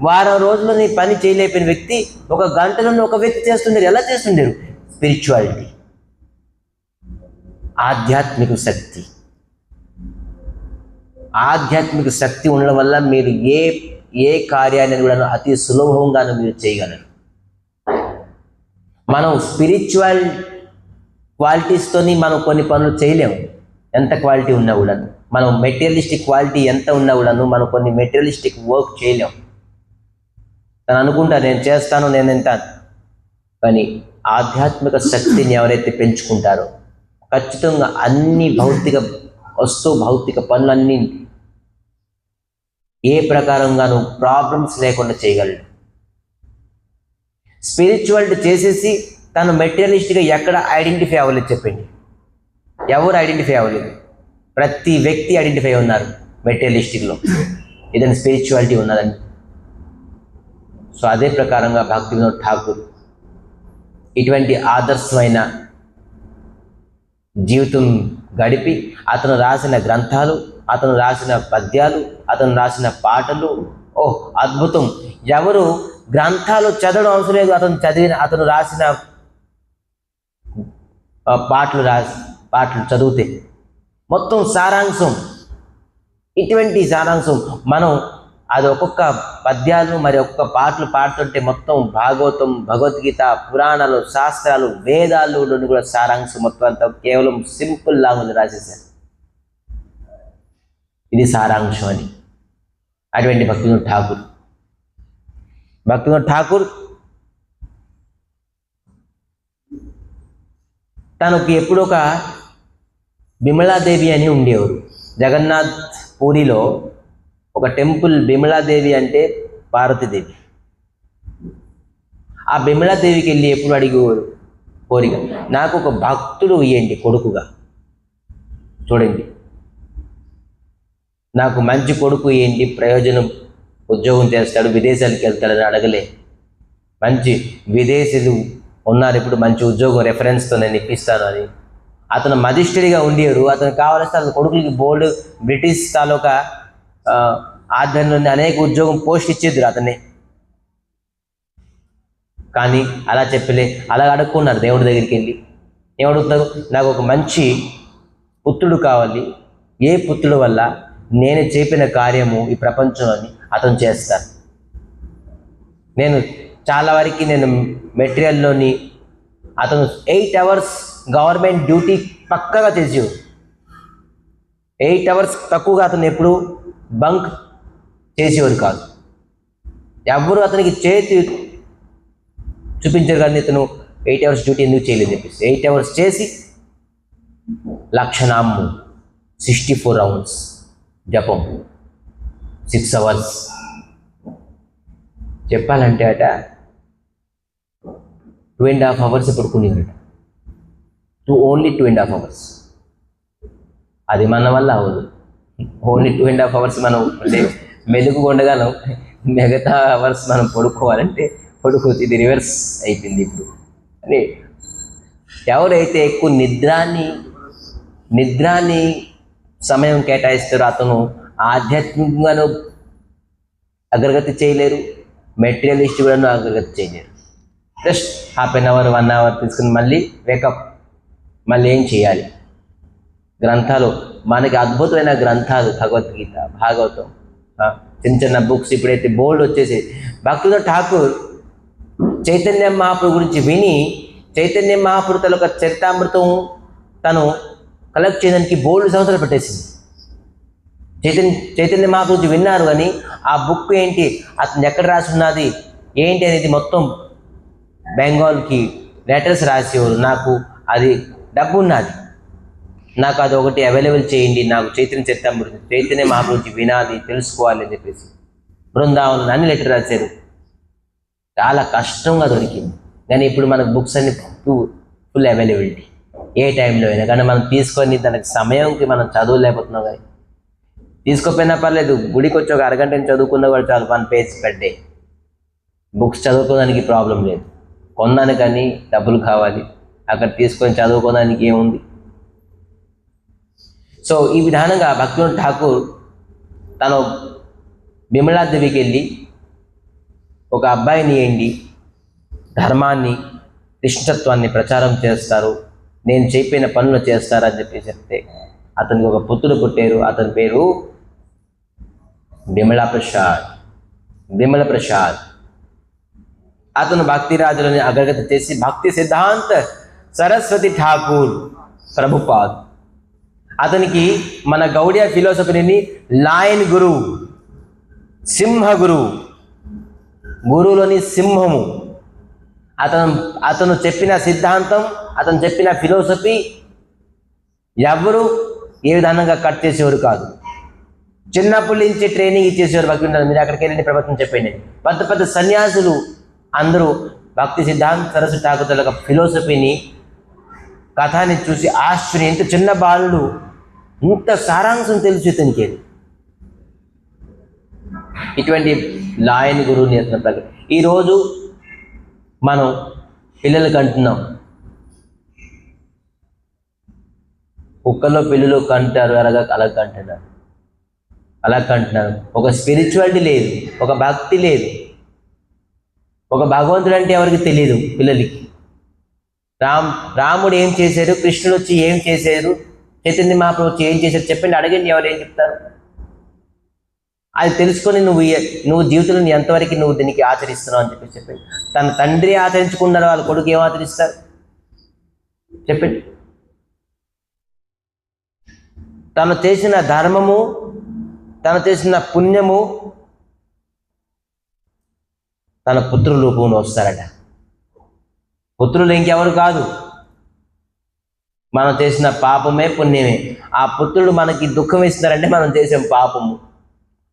వారం రోజులని పని చేయలేకపోయిన వ్యక్తి 1 గంటలోనే ఒక వ్యక్తి చేస్తుండేరు. ఎలా చేస్తుండేరు? స్పిరిచువాలిటీ, ఆధ్యాత్మిక శక్తి. ఆధ్యాత్మిక శక్తి ఉండడం వల్ల మీరు ఏ కార్యాన్ని కూడా అతి సులభంగానూ మీరు చేయగలరు. మనం స్పిరిచువల్ క్వాలిటీస్తోని మనం కొన్ని పనులు చేయలేము, ఎంత క్వాలిటీ ఉన్నా కూడాను. మనం మెటీరియలిస్టిక్ క్వాలిటీ ఎంత ఉన్నా కూడాను మనం కొన్ని మెటీరియలిస్టిక్ వర్క్ చేయలేము. తను అనుకుంటా నేను చేస్తాను, నేను ఎంత. కానీ ఆధ్యాత్మిక శక్తిని ఎవరైతే పెంచుకుంటారో ఖచ్చితంగా అన్ని భౌతిక పనులన్నీ ఏ ప్రకారంగానూ ప్రాబ్లమ్స్ లేకుండా చేయగలడు. స్పిరిచువాలిటీ చేసేసి తను మెటీరియలిస్ట్గా ఎక్కడ ఐడెంటిఫై అవ్వలేదు చెప్పండి? ఎవరు ఐడెంటిఫై అవ్వలేదు. ప్రతి వ్యక్తి ఐడెంటిఫై ఉన్నారు మెటీరియలిస్టిక్లో, ఏదైనా స్పిరిచువాలిటీ ఉన్నదని. సో అదే ప్రకారంగా భక్తి వినోద్ ఠాకూర్ ఇటువంటి ఆదర్శమైన జీవితం గడిపి అతను రాసిన గ్రంథాలు, అతను రాసిన పద్యాలు, అతను రాసిన పాటలు, అద్భుతం. ఎవరు గ్రంథాలు చదవడం అవసరం లేదు, అతను రాసిన పాటలు చదివితే మొత్తం సారాంశం, ఇటువంటి సారాంశం. మనం అది ఒక్కొక్క పద్యాలు మరి ఒక్కొక్క పాటలు పాడుతుంటే మొత్తం భాగవతం, భగవద్గీత, పురాణాలు, శాస్త్రాలు, వేదాలు కూడా సారాంశం మొత్తం అంతా కేవలం సింపుల్ లాంగ్వేజ్ రాసేసారు. ఇది సారాంశం అని. అటువంటి భక్తి వినోద్ ఠాకూర్ తనకు ఎప్పుడో ఒక బిమలాదేవి అని ఉండేవారు. జగన్నాథ్ పూరిలో ఒక టెంపుల్, బిమలాదేవి అంటే పార్వతీదేవి. ఆ బిమలాదేవికి వెళ్ళి ఎప్పుడు అడిగేవారు కోరిక, నాకు ఒక భక్తుడు ఇవ్వండి కొడుకుగా. చూడండి, నాకు మంచి కొడుకు ఏంటి ప్రయోజనం, ఉద్యోగం చేస్తాడు, విదేశాలకు వెళ్తాడని అడగలే. మంచి విదేశీయులు ఉన్నారు ఇప్పుడు, మంచి ఉద్యోగం రెఫరెన్స్తో నేను ఇప్పిస్తాను అని. అతను మజిస్ట్రేట్గా ఉండేవారు. అతనికి కావాల్సిన అతని కొడుకులకి బోర్డు బ్రిటిష్ తాలూకా ఆధ్వర్యంలోని అనేక ఉద్యోగం పోస్ట్ ఇచ్చేద్దరు అతన్ని. కానీ అలా చెప్పలే, అలా అడుక్కున్నారు దేవుడి దగ్గరికి వెళ్ళి. ఏమడుగుతారు? నాకు ఒక మంచి పుత్రుడు కావాలి, ఏ పుత్రుడు వల్ల నేను చెప్పిన కార్యము ఈ ప్రపంచంలోని అతను చేస్తాను. నేను చాలా వరకు నేను మెటీరియల్లోని అతను 8 hours గవర్నమెంట్ డ్యూటీ పక్కగా చేసేవాడు. 8 hours తక్కువగా అతను ఎప్పుడు బంక్ చేసేవాడు కాదు. ఎవరు అతనికి చేతి చూపించారు కానీ ఇతను 8 hours డ్యూటీ ఎందుకు చేయలేదు చెప్పేసి 8 hours చేసి 1,00,000 నామము, 64 rounds జపం, 6 hours. చెప్పాలంటే అట 2.5 hours పడుకునేవారట. Only 2.5 hours. అది మన వల్ల అవ్వదు. ఓన్లీ 2.5 hours మనం మెలుగు ఉండగలం, మిగతా అవర్స్ మనం పడుకోవాలంటే పడుకోవచ్చు. ఇది రివర్స్ అయిపోయింది ఇప్పుడు. అని ఎవరైతే ఎక్కువ నిద్రాన్ని సమయం కేటాయిస్తారో అతను ఆధ్యాత్మికంగాను అగ్రగతి చేయలేరు, మెటీరియలిస్ట్ కూడా అగ్రగతి చేయలేరు. జస్ట్ ½ an hour 1 hour తీసుకుని మళ్ళీ వేకప్, మళ్ళీ ఏం చేయాలి. గ్రంథాలు మనకి అద్భుతమైన గ్రంథాలు, భగవద్గీత, భాగవతం, చిన్న చిన్న బుక్స్ ఇప్పుడైతే బోల్డ్ వచ్చేసి. భక్తుల ఠాకూర్ చైతన్య మహాప్రభు గురించి విని చైతన్య మహాప్రభు తన ఒక చరితామృతం తను కలెక్ట్ చేయడానికి బోల్డ్ సంవత్సరాలు పెట్టేసింది. చైతన్య మహాప్రభు విన్నారు, కానీ ఆ బుక్ ఏంటి, అతను ఎక్కడ రాసి ఉన్నది ఏంటి అనేది మొత్తం బెంగాల్కి లెటర్స్ రాసేవారు. నాకు అది డబ్బు ఉన్నది, నాకు అది ఒకటి అవైలబుల్ చేయండి, నాకు చైతన్య మహాప్రభు వినాలి, తెలుసుకోవాలి అని చెప్పేసి బృందావనం అన్ని లెటర్ రాశారు. చాలా కష్టంగా దొరికింది. కానీ ఇప్పుడు మనకు బుక్స్ అన్ని ఫుల్ అవైలబిలిటీ ఏ టైంలో అయినా. కానీ మనం తీసుకొని దానికి సమయంకి మనం చదవలేకపోతున్నాం. కానీ తీసుకోపోయినా పర్లేదు, గుడికి వచ్చి ఒక అరగంట చదువుకున్నా కూడా చాలు, 1 page per day. బుక్స్ చదువుకోవడానికి ప్రాబ్లం లేదు, కొనడానికి కానీ డబ్బులు కావాలి, అక్కడ తీసుకొని చదువుకోవడానికి ఏముంది. సో ఈ విధానంగా భక్తివినోద్ ఠాకూర్ తను బిమలాదేవికి వెళ్ళి ఒక అబ్బాయిని ఏంటి ధర్మాన్ని, కృష్ణతత్వాన్ని ప్రచారం చేస్తారు, నేను చెప్పిన పనులు చేస్తారని చెప్పి చెప్తే అతనికి ఒక పుత్రుడు పుట్టారు. అతని పేరు బిమల ప్రసాద్. అతను భక్తిరాజులని అగ్రగతి చేసి భక్తి సిద్ధాంత సరస్వతి ఠాకూర్ ప్రభుపాద్, అతనికి మన గౌడియా ఫిలాసఫీని లాయన్ గురువు, సింహ గురువు, గురువులోని సింహము. అతను చెప్పిన సిద్ధాంతం, అతను చెప్పిన ఫిలాసఫీ ఎవరు ఏ విధానంగా కట్ చేసేవారు కాదు. చిన్నప్పటి నుంచి ట్రైనింగ్ ఇచ్చేసేవారు భక్తి. మీరు అక్కడికి వెళ్ళి ప్రవచనం చెప్పండి. పెద్ద పెద్ద సన్యాసులు అందరూ భక్తి సిద్ధాంత సరస్వతి ఠాకూర్ యొక్క ఫిలాసఫీని, కథని చూసి ఆశ్చర్యం, ఇంత చిన్న బాలుడు ఇంత సారాంశం తెలుసు ఇతనికి. ఇటువంటి లాయన్ గురువుని అతను ఈరోజు మనం పిల్లలకు అంటున్నాం, కుక్కలో పిల్లలు కంటారు అలా కంటున్నారు. ఒక స్పిరిచువాలిటీ లేదు, ఒక భక్తి లేదు, ఒక భగవంతుడు అంటే ఎవరికి తెలియదు పిల్లలకి. రాముడు ఏం చేశారు, కృష్ణుడు వచ్చి ఏం చేశారు, చైతన్య మహాప్రభు వచ్చి ఏం చేశారు చెప్పండి, అడగండి, ఎవరు ఏం చెప్తారు. అది తెలుసుకొని నువ్వు జీవితంలో ఎంతవరకు నువ్వు దీనికి ఆచరిస్తున్నావు అని చెప్పండి. తన తండ్రి ఆచరించుకున్నారు, వాళ్ళ కొడుకు ఏం ఆచరిస్తారు చెప్పండి. తను చేసిన ధర్మము, తను చేసిన పుణ్యము తన పుత్రుల రూపంలో వస్తారట. పుత్రులు ఇంకెవరు కాదు, మనం చేసిన పాపమే పుణ్యమే. ఆ పుత్రుడు మనకి దుఃఖం ఇస్తున్నారంటే మనం చేసే పాపము,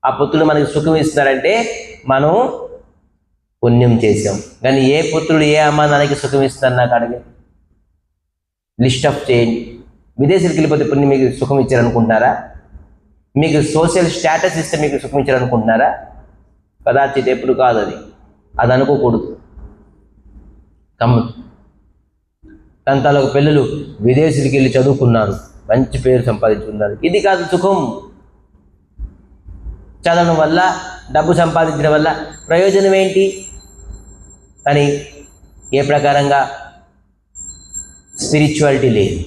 ఆ పుత్రుడు మనకి సుఖం ఇస్తున్నారంటే మనం పుణ్యం చేసాం. కానీ ఏ పుత్రుడు ఏ అమ్మ నాన్నకి సుఖం ఇస్తారు నాకు అడిగి లిస్ట్ ఆఫ్ చేయండి. విదేశాలకు వెళ్ళిపోతే పుణ్యం మీకు సుఖం ఇచ్చారనుకుంటున్నారా? మీకు సోషల్ స్టేటస్ ఇస్తే మీకు సుఖం ఇచ్చారనుకుంటున్నారా? కదాచిత్ ఎప్పుడు కాదు, అది అనుకోకూడదు. తంతాలకు పిల్లలు విదేశీలకు వెళ్ళి చదువుకున్నారు, మంచి పేరు సంపాదించుకున్నారు. ఇది కాదు సుఖం. చదవడం వల్ల, డబ్బు సంపాదించడం వల్ల ప్రయోజనం ఏంటి? కానీ ఏ ప్రకారంగా స్పిరిచువాలిటీ లేదు,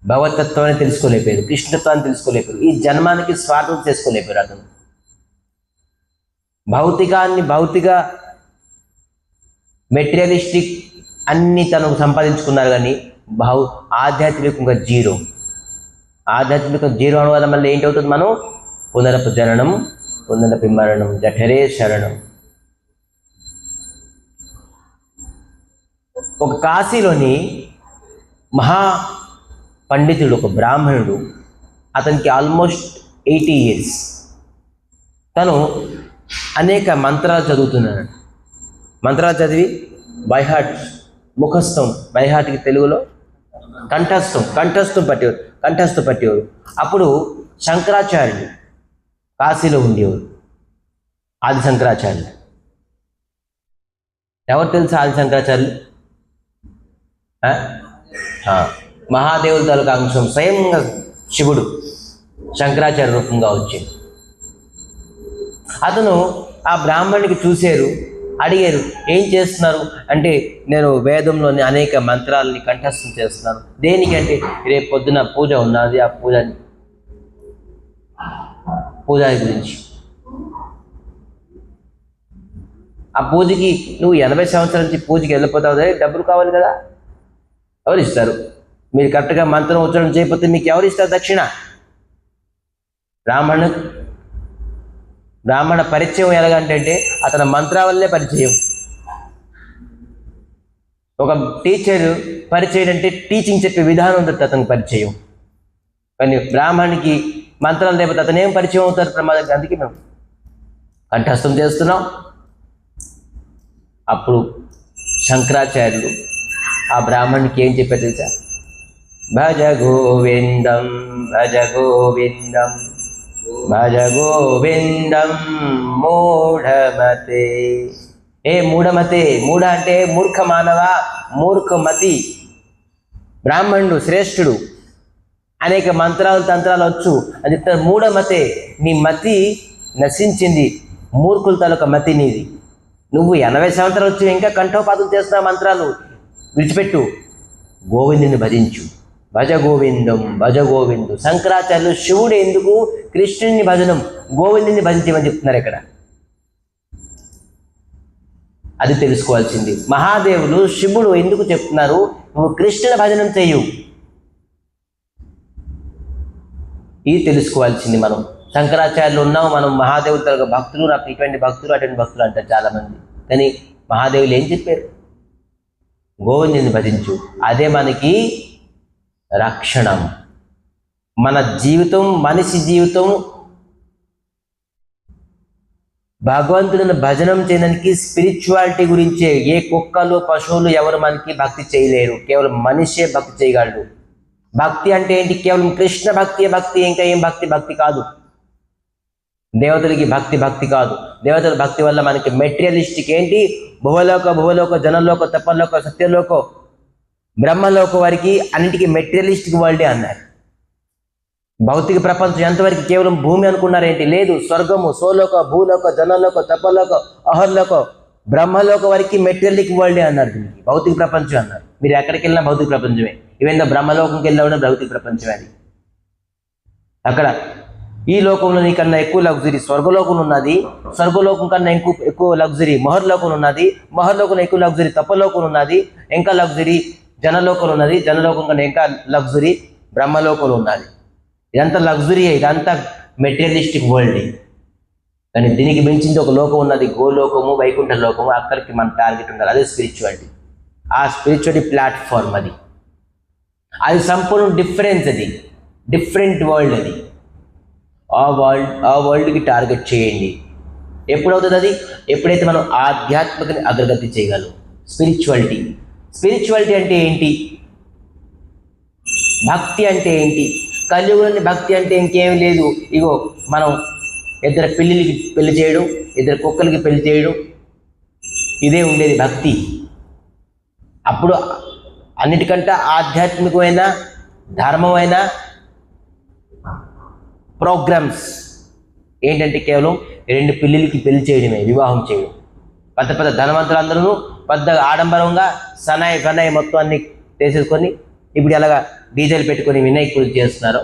భగవతత్వాన్ని తెలుసుకోలేపారు, కృష్ణతత్వాన్ని తెలుసుకోలేపారు, ఈ జన్మానికి స్వార్థం చేసుకోలేపారు. అతను భౌతిక మెటీరియలిస్టిక్ అన్ని తను సంపాదించుకున్నారు, కానీ ఆధ్యాత్మికంగా జీరో. ఆధ్యాత్మిక జీరో అవడం వల్ల మళ్ళీ ఏంటవుతుంది? మనం పునరపి జననం, పునరపి మరణం, జఠరే శరణం. ఒక కాశీలోని మహా పండితుడు, ఒక బ్రాహ్మణుడు, అతనికి ఆల్మోస్ట్ 80 years. తను అనేక మంత్రాలు చదువుతున్నాడు. మంత్రాలు చదివి బైహార్ట్, ముఖస్థం, బైహార్ట్కి తెలుగులో కంఠస్థం పట్టేవారు. అప్పుడు శంకరాచార్యులు కాశీలో ఉండేవారు. ఆది శంకరాచార్యులు ఎవరు తెలుసా? ఆది శంకరాచార్యులు ఆ? ఆ. మహాదేవుల తాలూకా అంశం స్వయంగా శివుడు శంకరాచార్య రూపంగా వచ్చింది. అతను ఆ బ్రాహ్మణుడికి చూశారు, అడిగారు, ఏం చేస్తున్నారు అంటే, నేను వేదంలోని అనేక మంత్రాలని కంఠస్థం చేస్తున్నాను. దేనికంటే, రేపు పొద్దున పూజ ఉన్నది, ఆ పూజ గురించి. ఆ పూజకి నువ్వు 80 సంవత్సరాల నుంచి పూజకి వెళ్ళిపోతావు, డబ్బులు కావాలి కదా, ఎవరు ఇస్తారు? మీరు కరెక్ట్గా మంత్రం ఉచ్చారణ చేయకపోతే మీకు ఎవరు ఇస్తారు దక్షిణ? బ్రాహ్మణ పరిచయం ఎలాగంటే అతని మంత్రాల వల్లే పరిచయం. ఒక టీచర్ పరిచయం అంటే టీచింగ్ చెప్పే విధానం ఉంటుంది అతనికి పరిచయం. కానీ బ్రాహ్మణునికి మంత్రాలు లేకపోతే అతను ఏం పరిచయం అవుతారు? ప్రమాదంగా. అందుకే మేము కంఠస్థం చేస్తున్నాం. అప్పుడు శంకరాచార్యులు ఆ బ్రాహ్మణునికి ఏం చెప్పారు తెలుసా? భజ గోవిందం భజ గోవిందం భజ గోవిందం మూఢమతే. ఏ మూఢమతే, మూఢ అంటే మూర్ఖ మానవ, మూర్ఖమతి. బ్రాహ్మణుడు శ్రేష్ఠుడు, అనేక మంత్రాలు తంత్రాలు వచ్చు అని చెప్తారు. మూఢమతే, నీ మతి నశించింది, మూర్ఖుల తాలూకా మతి నీది. నువ్వు 80 సంవత్సరాలు వచ్చి ఇంకా కంఠోపాతులు చేస్తున్న మంత్రాలు విడిచిపెట్టు, గోవిందుని భజించు. భజ గోవిందం భజ గోవిందు. శంకరాచార్యులు శివుడు ఎందుకు, కృష్ణుని భజనం, గోవిందుని భజించమని చెప్తున్నారు ఇక్కడ. అది తెలుసుకోవాల్సింది. మహాదేవులు శివుడు ఎందుకు చెప్తున్నారు, నువ్వు కృష్ణుని భజనం చేయు, ఇది తెలుసుకోవాల్సింది. మనం శంకరాచార్యులు ఉన్నాం, మనం మహాదేవుల తరగ భక్తులు, నాకు ఇటువంటి భక్తులు అటువంటి భక్తులు అంటారు చాలామంది. కానీ మహాదేవులు ఏం చెప్పారు? గోవిందుని భజించు, అదే మనకి రక్షణం. మన జీవితం, మనిషి జీవితం భగవంతుడిని భజనం చేయడానికి స్పిరిచువాలిటీ గురించే. ఏ కుక్కలు పశువులు ఎవరు మనకి భక్తి చేయలేరు, కేవలం మనిషే భక్తి చేయగలడు. భక్తి అంటే ఏంటి? కేవలం కృష్ణ భక్తి, భక్తి ఇంకా ఏం భక్తి కాదు. దేవతలకి భక్తి కాదు. దేవతల భక్తి వల్ల మనకి మెటీరియలిస్టిక్ ఏంటి, భువలోక జనలోక తపలోక సత్యలోక బ్రహ్మలోక వారికి అన్నింటికీ మెటీరియలిస్టిక్ వరల్డే అన్నారు. భౌతిక ప్రపంచం ఎంతవరకు కేవలం భూమి అనుకున్నారేంటి? లేదు. స్వర్గము, సోలోక, భూలోక, జనలోక, తపలోక, అహర్లోక, బ్రహ్మలోక వారికి మెటీరియలిక్ వరల్డే అన్నారు. దీనికి భౌతిక ప్రపంచం అన్నారు. మీరు ఎక్కడికి వెళ్ళినా భౌతిక ప్రపంచమే. ఈవెన్ బ్రహ్మలోకంకి వెళ్ళినా భౌతిక ప్రపంచమే. అది అక్కడ ఈ లోకంలో నీకన్నా ఎక్కువ లగ్జరీ స్వర్గలోకం ఉన్నది, స్వర్గలోకం కన్నా ఎక్కువ లగ్జరీ మహర్లోకం ఉన్నది, మహర్లోకం ఎక్కువ లగ్జరీ తపలోకం ఉన్నది, ఇంకా లగ్జరీ జనలోకం ఉన్నది, జనలోకం కన్నా ఇంకా లగ్జరీ బ్రహ్మలోకం ఉన్నది. ఇదంతా లగ్జరీ, ఇదంతా మెటీరియలిస్టిక్ వరల్డ్. కానీ దీనికి మించింది ఒక లోకం ఉన్నది, గోలోకము, వైకుంఠ లోకము. అక్కడికి మన టార్గెట్ ఉండాలి. అదే స్పిరిచువాలిటీ. ఆ స్పిరిచువాలిటీ ప్లాట్ఫామ్ అది సంపూర్ణ డిఫరెన్స్, అది డిఫరెంట్ వరల్డ్. అది ఆ వరల్డ్కి టార్గెట్ చేయండి. ఎప్పుడవుతుంది అది? ఎప్పుడైతే మనం ఆధ్యాత్మికని అగ్రగతి చేయగలం. స్పిరిచువాలిటీ అంటే ఏంటి? భక్తి అంటే ఏంటి? కలియుగంలోని భక్తి అంటే ఇంకేం లేదు. ఇగో మనం ఇద్దరు పిల్లికి పెళ్లి చేయడం, ఇద్దరు కుక్కలకి పెళ్లి చేయడం, ఇదే ఉండేది భక్తి. అప్పుడు అన్నిటికంటే ఆధ్యాత్మికమైన ధర్మమైన ప్రోగ్రామ్స్ ఏంటంటే కేవలం 2 పిల్లలకి పెళ్లి చేయడమే, వివాహం చేయడం. పెద్ద ధనవంతులందరూ పెద్ద ఆడంబరంగా సనాయి మొత్తం అన్ని తీసేసుకొని ఇప్పుడు ఎలాగా డీజేలు పెట్టుకొని వినాయక పూజ చేస్తున్నారో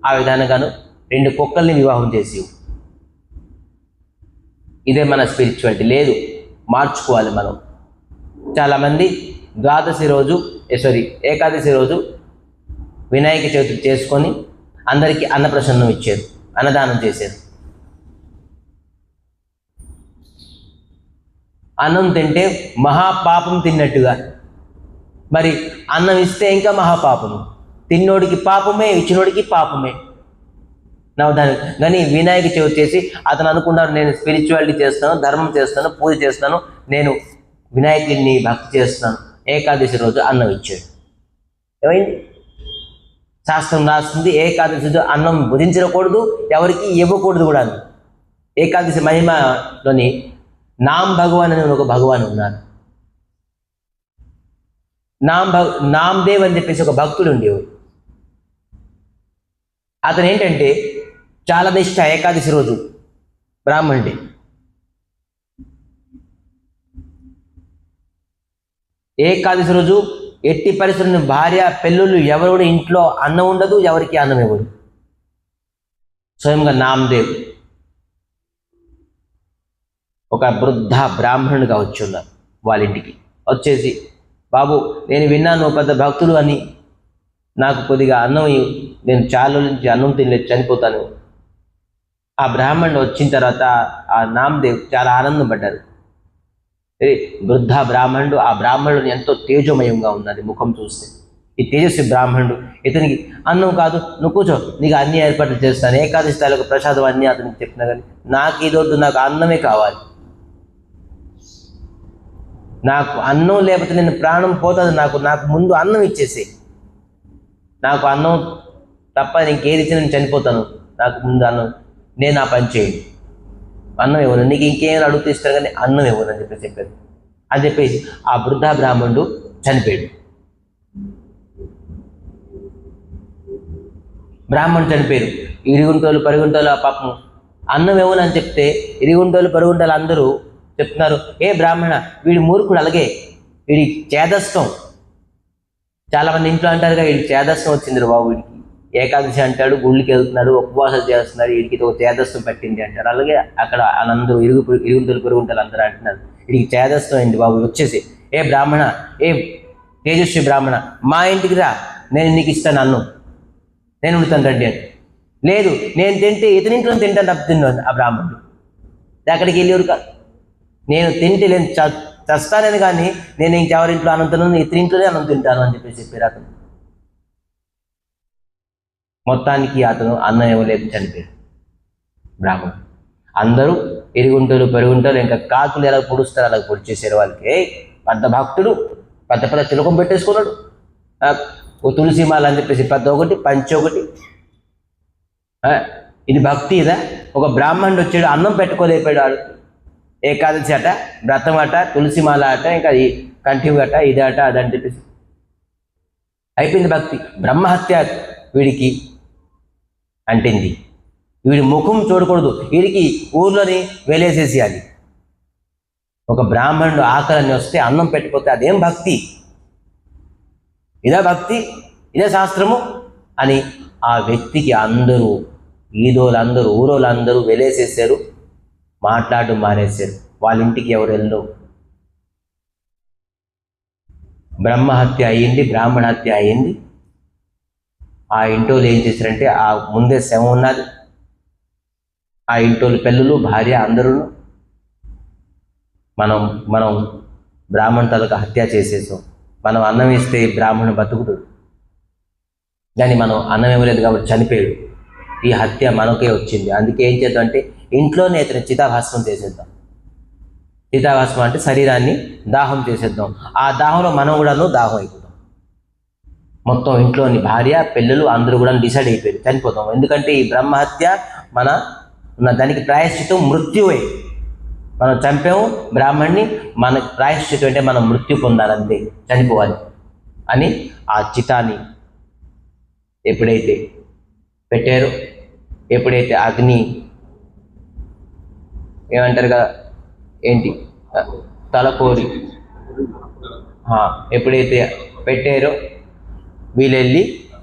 ఆ విధానంగాను 2 కుక్కల్ని వివాహం చేసి, ఇదే మన స్పిరిచువాలిటీ. లేదు, మార్చుకోవాలి మనం. చాలామంది ఏకాదశి రోజు వినాయక చవితి చేసుకొని అందరికీ అన్నప్రసన్నం ఇచ్చారు, అన్నదానం చేశారు. అన్నం తింటే మహాపాపం తిన్నట్టుగా. మరి అన్నం ఇస్తే ఇంకా మహాపాపము. తిన్నోడికి పాపమే, ఇచ్చినోడికి పాపమే. కానీ వినాయక చవితి చేసి అతను అనుకున్నారు, నేను స్పిరిచువాలిటీ చేస్తాను, ధర్మం చేస్తాను, పూజ చేస్తాను, నేను వినాయకుడిని భక్తి చేస్తున్నాను. ఏకాదశి రోజు అన్నం ఇచ్చాడు. ఏమైంది? శాస్త్రం రాస్తుంది, ఏకాదశి రోజు అన్నం భుజించకూడదు, ఎవరికి ఇవ్వకూడదు కూడా. ఏకాదశి మహిమలోని నామ్ భగవాన్ అని ఒక భగవాన్ ఉన్నారు. నామ్దేవ్ అని చెప్పేసి ఒక భక్తుడు ఉండేవాడు. అతను ఏంటంటే చాలా నిష్ఠ, ఏకాదశి రోజు బ్రాహ్మణుడి. ఏకాదశి రోజు ఎట్టి పరిస్థితులను భార్య పిల్లలు ఎవరు కూడా ఇంట్లో అన్నం ఉండదు, ఎవరికి అన్నం ఇవ్వదు. స్వయంగా నామ్దేవ్ ఒక వృద్ధ బ్రాహ్మణుడిగా వచ్చి ఉన్నారు వాళ్ళ ఇంటికి. వచ్చేసి, బాబు నేను విన్నాను పెద్ద భక్తులు అని, నాకు కొద్దిగా అన్నం నేను చాలా నుంచి అన్నం తినలేదు, చనిపోతాను. ఆ బ్రాహ్మణుడు వచ్చిన తర్వాత ఆ నామ్దేవ్ చాలా ఆనందం పడ్డారు. వృద్ధ బ్రాహ్మణుడు, ఆ బ్రాహ్మణుడు ఎంతో తేజోమయంగా ఉన్నది ముఖం చూస్తే. ఈ తేజస్వి బ్రాహ్మణుడు ఇతనికి అన్నం కాదు, నువ్వు కూర్చో, నీకు అన్ని ఏర్పాట్లు చేస్తాను, ఏకాదశి తాలూకు ప్రసాదం అన్నీ అతనికి చెప్పినా కానీ నాకు ఇదొద్దు, నాకు అన్నమే కావాలి, నాకు అన్నం లేకపోతే నేను ప్రాణం పోతుంది, నాకు ముందు అన్నం ఇచ్చేసి, నాకు అన్నం తప్ప ఇంకేది ఇచ్చి నేను చనిపోతాను, నాకు ముందు అన్నం, నేను ఆ పని చేయండి, అన్నం ఇవ్వను, నీకు ఇంకేమైనా అడుగుతూ ఇస్తాను కానీ అన్నం ఇవ్వను అని చెప్పారు. అని చెప్పేసి ఆ వృద్ధ బ్రాహ్మణుడు చనిపోయాడు. బ్రాహ్మణుడు చనిపోయారు. ఇరుగుంటోళ్ళు పరుగుంటోళ్ళు ఆ పాపం అన్నం ఇవ్వను అని చెప్తే ఇరుగుంటోళ్ళు పరుగుంటోళ్ళు అందరూ చెప్తున్నారు, ఏ బ్రాహ్మణ వీడి మూర్ఖుడు, అలాగే వీడి చేదస్తం. చాలామంది ఇంట్లో అంటారుగా, వీడి చేదస్తం వచ్చింది బాబు, వీడికి ఏకాదశి అంటాడు, గుళ్ళకి వెళ్తున్నాడు, ఉపవాసాలు చేస్తున్నాడు, వీడికి ఒక చేదస్తం పట్టింది అంటారు. అలాగే అక్కడ వాళ్ళందరూ ఇరుగుంటోళ్ళు పరుగుంటోళ్ళు అందరూ అంటున్నారు, వీడికి చేదస్తం అయింది బాబు, వచ్చేసి ఏ బ్రాహ్మణ, ఏ తేజస్వి బ్రాహ్మణ, మా ఇంటికి రా, నేను నీకు ఇస్తాను అన్నం, నేను ఉడతాను రండి అని. లేదు, నేను తింటే ఇతనింట్లో తింటాను తప్ప తిన్నాను. ఆ బ్రాహ్మణుడు అక్కడికి వెళ్ళేవారు కాదు, నేను తింటే నేను చస్తానని కానీ నేను ఇంకెవరింట్లో అన్నం తిన్నాను, ఇతనింట్లోనే అన్నం తింటాను అని చెప్పారు అతను. మొత్తానికి అతను అన్నం ఇవ్వలేదు, చనిపోయాడు బ్రాహ్మణుడు. అందరూ ఎరుగుంటోళ్ళు పెరుగుంటారు, ఇంకా కాకులు ఎలా పొడుస్తారు అలా పొడిచేసారు వాళ్ళకి. పెద్ద భక్తుడు, పెద్ద పెద్ద తిలకం పెట్టేసుకున్నాడు, ఓ తులసిమాల అని చెప్పేసి పెద్ద ఒకటి, పంచి ఒకటి. ఇది భక్తి ఇదా? ఒక బ్రాహ్మణుడు వచ్చాడు, అన్నం పెట్టుకోలేపాడు వాడు. ఏకాదశి అట, వ్రతం అట, తులసిమాల అట, ఇంకా ఈ కంఠి అట, ఇది అట, అదని చెప్పేసి అయిపోయింది భక్తి. బ్రహ్మహత్య వీడికి అంటింది. వీడి ముఖం చూడకూడదు, వీడికి ఊర్లోని వెలేసేసేయాలి. ఒక బ్రాహ్మణుడు ఆకలిని వస్తే అన్నం పెట్టిపోతే అదేం భక్తి? ఇదే భక్తి, ఇదే శాస్త్రము అని ఆ వ్యక్తికి అందరూ, ఈదోళ్ళందరూ, ఊరోళ్ళందరూ వెలేసేసారు, మాట్లాడడం మానేశారు. వాళ్ళ ఇంటికి ఎవరు వెళ్ళరు. బ్రహ్మహత్య అయ్యింది, బ్రాహ్మణ హత్య అయ్యింది. ఆ ఇంటోళ్ళు ఏం చేశారంటే, ఆ ముందే శవం ఉన్నది, ఆ ఇంటోళ్ళు పిల్లలు, భార్య అందరూ మనం బ్రాహ్మణ తలకు హత్య చేసేసాం. మనం అన్నం ఇస్తే బ్రాహ్మణుడు బతుకుడు, కానీ మనం అన్నం ఇవ్వలేదు కాబట్టి చనిపోయాడు. ఈ హత్య మనకే వచ్చింది. అందుకే ఏం చేద్దాం అంటే, ఇంట్లోనే ఇతను చితాభస్మం చేసేద్దాం. చితాభస్మం అంటే శరీరాన్ని దాహం చేసేద్దాం. ఆ దాహంలో మనం కూడాను దాహం అయిపోతాం. మొత్తం ఇంట్లోని భార్య పిల్లలు అందరూ కూడా డిసైడ్ అయిపోయారు, చనిపోతాం. ఎందుకంటే ఈ బ్రహ్మహత్య మన దానికి ప్రాయశ్చితం మృత్యువే. మనం చంపాము బ్రాహ్మణ్ణి, మనకు ప్రాయశ్చితం అంటే మనం మృత్యు పొందాలంతే, చనిపోవాలి అని ఆ చితాన్ని ఎప్పుడైతే పెట్టారో, ఎప్పుడైతే అగ్ని ఏమంటారు కదా, ఏంటి తలకోరి ఎప్పుడైతే పెట్టారో వీళ్ళెళ్ళి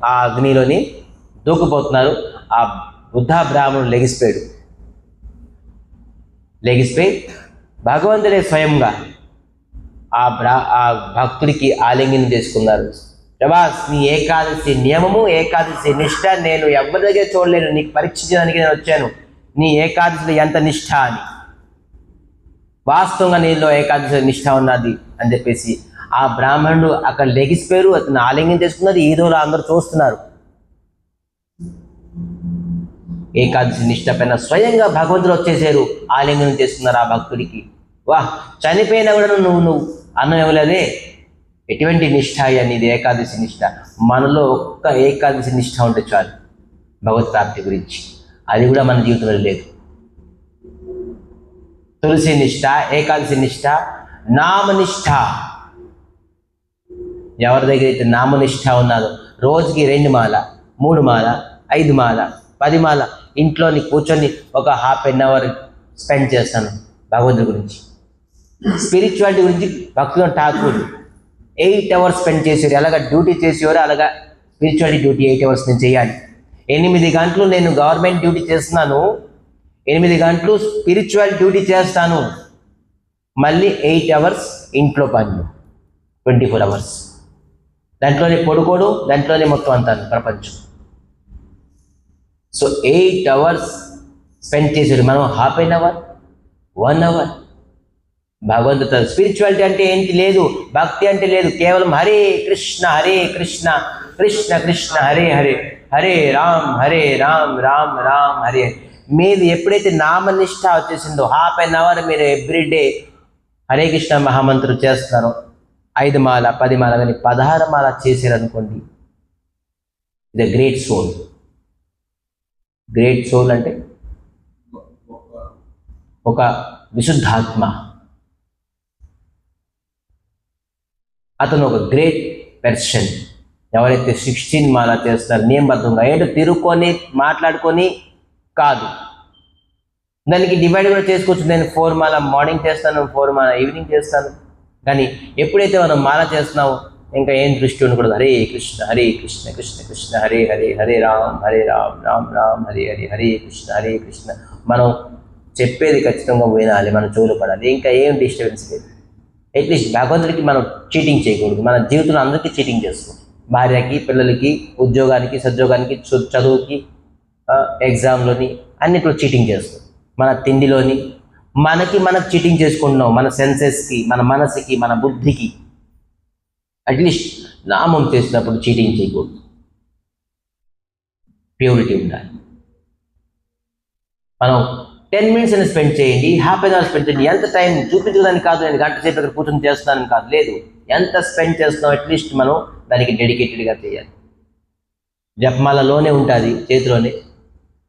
ఆ అగ్నిలోని దూకుపోతున్నారు. ఆ బుద్ధ బ్రాహ్మణుడు లెగిసిపోయి భగవంతుడే స్వయంగా ఆ భక్తుడికి ఆలింగనం చేసుకున్నారు. ప్రభాస్, నీ ఏకాదశి నియమము, ఏకాదశి నిష్ఠ నేను ఎవరి దగ్గర చూడలేను, నీకు పరీక్షించడానికి నేను వచ్చాను, నీ ఏకాదశిలో ఎంత నిష్ఠ అని. వాస్తవంగా నీలో ఏకాదశి నిష్ఠ ఉన్నది అని చెప్పేసి ఆ బ్రాహ్మణుడు అక్కడ లెగిసిపోయారు, అతను ఆలింగనం చేసుకున్నారు. ఈరోజు అందరూ చూస్తున్నారు. ఏకాదశి నిష్ఠ పైన స్వయంగా భగవంతుడు వచ్చేసారు, ఆలింగనం చేసుకున్నారు ఆ భక్తుడికి. వాహ్, చనిపోయినా కూడా నువ్వు అన్నం ఇవ్వలేదే, ఎటువంటి నిష్ఠ అనేది ఏకాదశి నిష్ఠ. మనలో ఒక్క ఏకాదశి నిష్ఠ ఉంటే చాలు భగవత్ ప్రాప్తి గురించి. అది కూడా మన జీవితంలో లేదు. తులసి నిష్ఠ, ఏకాదశి నిష్ఠ, నామనిష్ఠ. ఎవరి దగ్గర అయితే నామనిష్ట ఉన్నదో రోజుకి 2 మాల 3 మాల 5 మాల 10 మాల ఇంట్లోని కూర్చొని ఒక ½ an hour స్పెండ్ చేస్తాను భగవంతుడి గురించి. స్పిరిచువాలిటీ గురించి భక్తులు ఠాకూర్ 8 hours స్పెండ్ చేసేవారు. ఎలాగ డ్యూటీ చేసేవారు అలాగా స్పిరిచువాలిటీ డ్యూటీ 8 hours నేను చేయాలి. 8 గంటలు నేను గవర్నమెంట్ డ్యూటీ చేస్తున్నాను, 8 గంటలు స్పిరిచువల్ డ్యూటీ చేస్తాను, మళ్ళీ 8 hours ఇంట్లో పనులు, 24 hours. దాంట్లోనే పడుకోడు, దాంట్లోనే మొత్తం అంతా ప్రపంచం. సో 8 hours స్పెండ్ చేసేది, మనం ½ an hour 1 hour. భగవంతుడు స్పిరిచువాలిటీ అంటే ఏంటి లేదు, భక్తి అంటే లేదు, కేవలం హరే కృష్ణ కృష్ణ కృష్ణ హరే హరే, హరే రామ్ రామ్ రామ్ హరే. మీరు ఎప్పుడైతే నామనిష్ట వచ్చేసిందో ½ an hour మీరు ఎవ్రీడే హరే కృష్ణ మహామంత్రం చేస్తున్నారో, 5 మాల 10 మాల కానీ 16 మాల చేశారనుకోండి, ఇది గ్రేట్ సోల్. గ్రేట్ సోల్ అంటే ఒక విశుద్ధాత్మ, అతను ఒక గ్రేట్ పర్సన్. ఎవరైతే 16 మాల చేస్తారో నియమబద్ధంగా, ఏంటో తిరుక్కొని మాట్లాడుకొని కాదు, దానికి డివైడ్ కూడా చేసుకోవచ్చు. నేను 4 మాల మార్నింగ్ చేస్తాను, 4 మాల ఈవినింగ్ చేస్తాను. కానీ ఎప్పుడైతే మనం మాల చేస్తున్నామో ఇంకా ఏం దృష్టి ఉండకూడదు. హరే కృష్ణ కృష్ణ కృష్ణ హరే హరే, హరే రామ్ రామ్ రామ్ హరే హరే, హరే కృష్ణ. మనం చెప్పేది ఖచ్చితంగా వినాలి, మన చెవులు పడాలి, ఇంకా ఏం డిస్టర్బెన్స్ లేదు. అట్లీస్ట్ భగవంతుడికి మనం చీటింగ్ చేయకూడదు. మన జీవితంలో అందరికీ చీటింగ్ చేస్తాం, భార్యకి, పిల్లలకి, ఉద్యోగానికి, సద్యోగానికి, చదువుకి, ఎగ్జామ్లోని అన్నిట్లో చీటింగ్ చేస్తాం. మన తిండిలోని మనకు చీటింగ్ చేసుకుంటున్నాం, మన సెన్సెస్కి, మన మనసుకి, మన బుద్ధికి. అట్లీస్ట్ నామం చేసినప్పుడు చీటింగ్ చేయకూడదు, ప్యూరిటీ ఉండాలి. మనం 10 minutes అని స్పెండ్ చేయండి, ½ an hour స్పెండ్ చేయండి. ఎంత టైం చూపించడానికి కాదు, నేను గంట సేపు ఇక్కడ కూర్చొని చేస్తున్నాను కాదు, లేదు, ఎంత స్పెండ్ చేస్తున్నాం అట్లీస్ట్ మనం దానికి డెడికేటెడ్గా చేయాలి. జపమాలలోనే ఉంటుంది చేతిలోనే,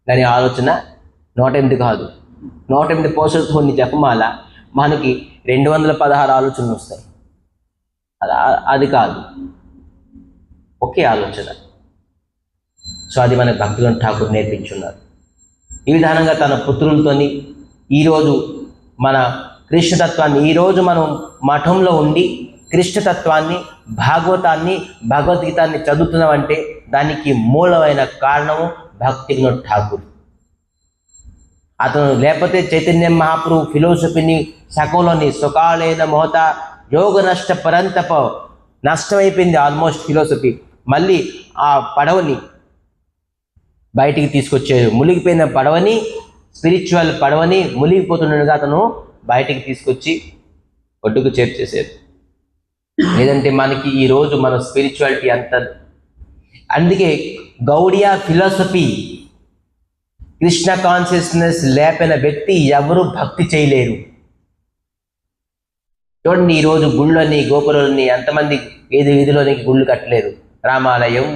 దాని ఆలోచన 108 కాదు, 108 పోషలతో ఉన్న జపమాల మనకి 216 ఆలోచనలు వస్తాయి. అది కాదు, ఒకే ఆలోచన. సో అది మన భక్తులను ఠాకూర్ నేర్పించున్నారు. ఈ విధానంగా తన పుత్రులతోని ఈరోజు మన కృష్ణతత్వాన్ని, ఈరోజు మనం మఠంలో ఉండి కృష్ణతత్వాన్ని, భాగవతాన్ని, భగవద్గీతాన్ని చదువుతున్నామంటే దానికి మూలమైన కారణము భక్తి వినోద్ ఠాకూర్. అతను లేకపోతే చైతన్య మహాప్రభు ఫిలోసఫీని సకోలోని సుకాలైన మోత యోగ నష్ట పరంతప నష్టమైపోయింది ఆల్మోస్ట్ ఫిలోసఫీ. మళ్ళీ ఆ పడవని బయటికి తీసుకొచ్చారు, మునిగిపోయిన పడవని, స్పిరిచువల్ పడవని మునిగిపోతుండగా అతను బయటికి తీసుకొచ్చి ఒడ్డుకు చేర్చేశారు. లేదంటే మనకి ఈరోజు మన స్పిరిచువాలిటీ అంత. అందుకే గౌడియా ఫిలాసఫీ, కృష్ణ కాన్షియస్నెస్ లేపిన వ్యక్తి ఎవరు భక్తి చేయలేరు. చూడండి, ఈరోజు గుళ్ళని, గోపురాలని ఎంతమంది వీధిలోనికి గుళ్ళు కట్టలేరు. రామాలయం,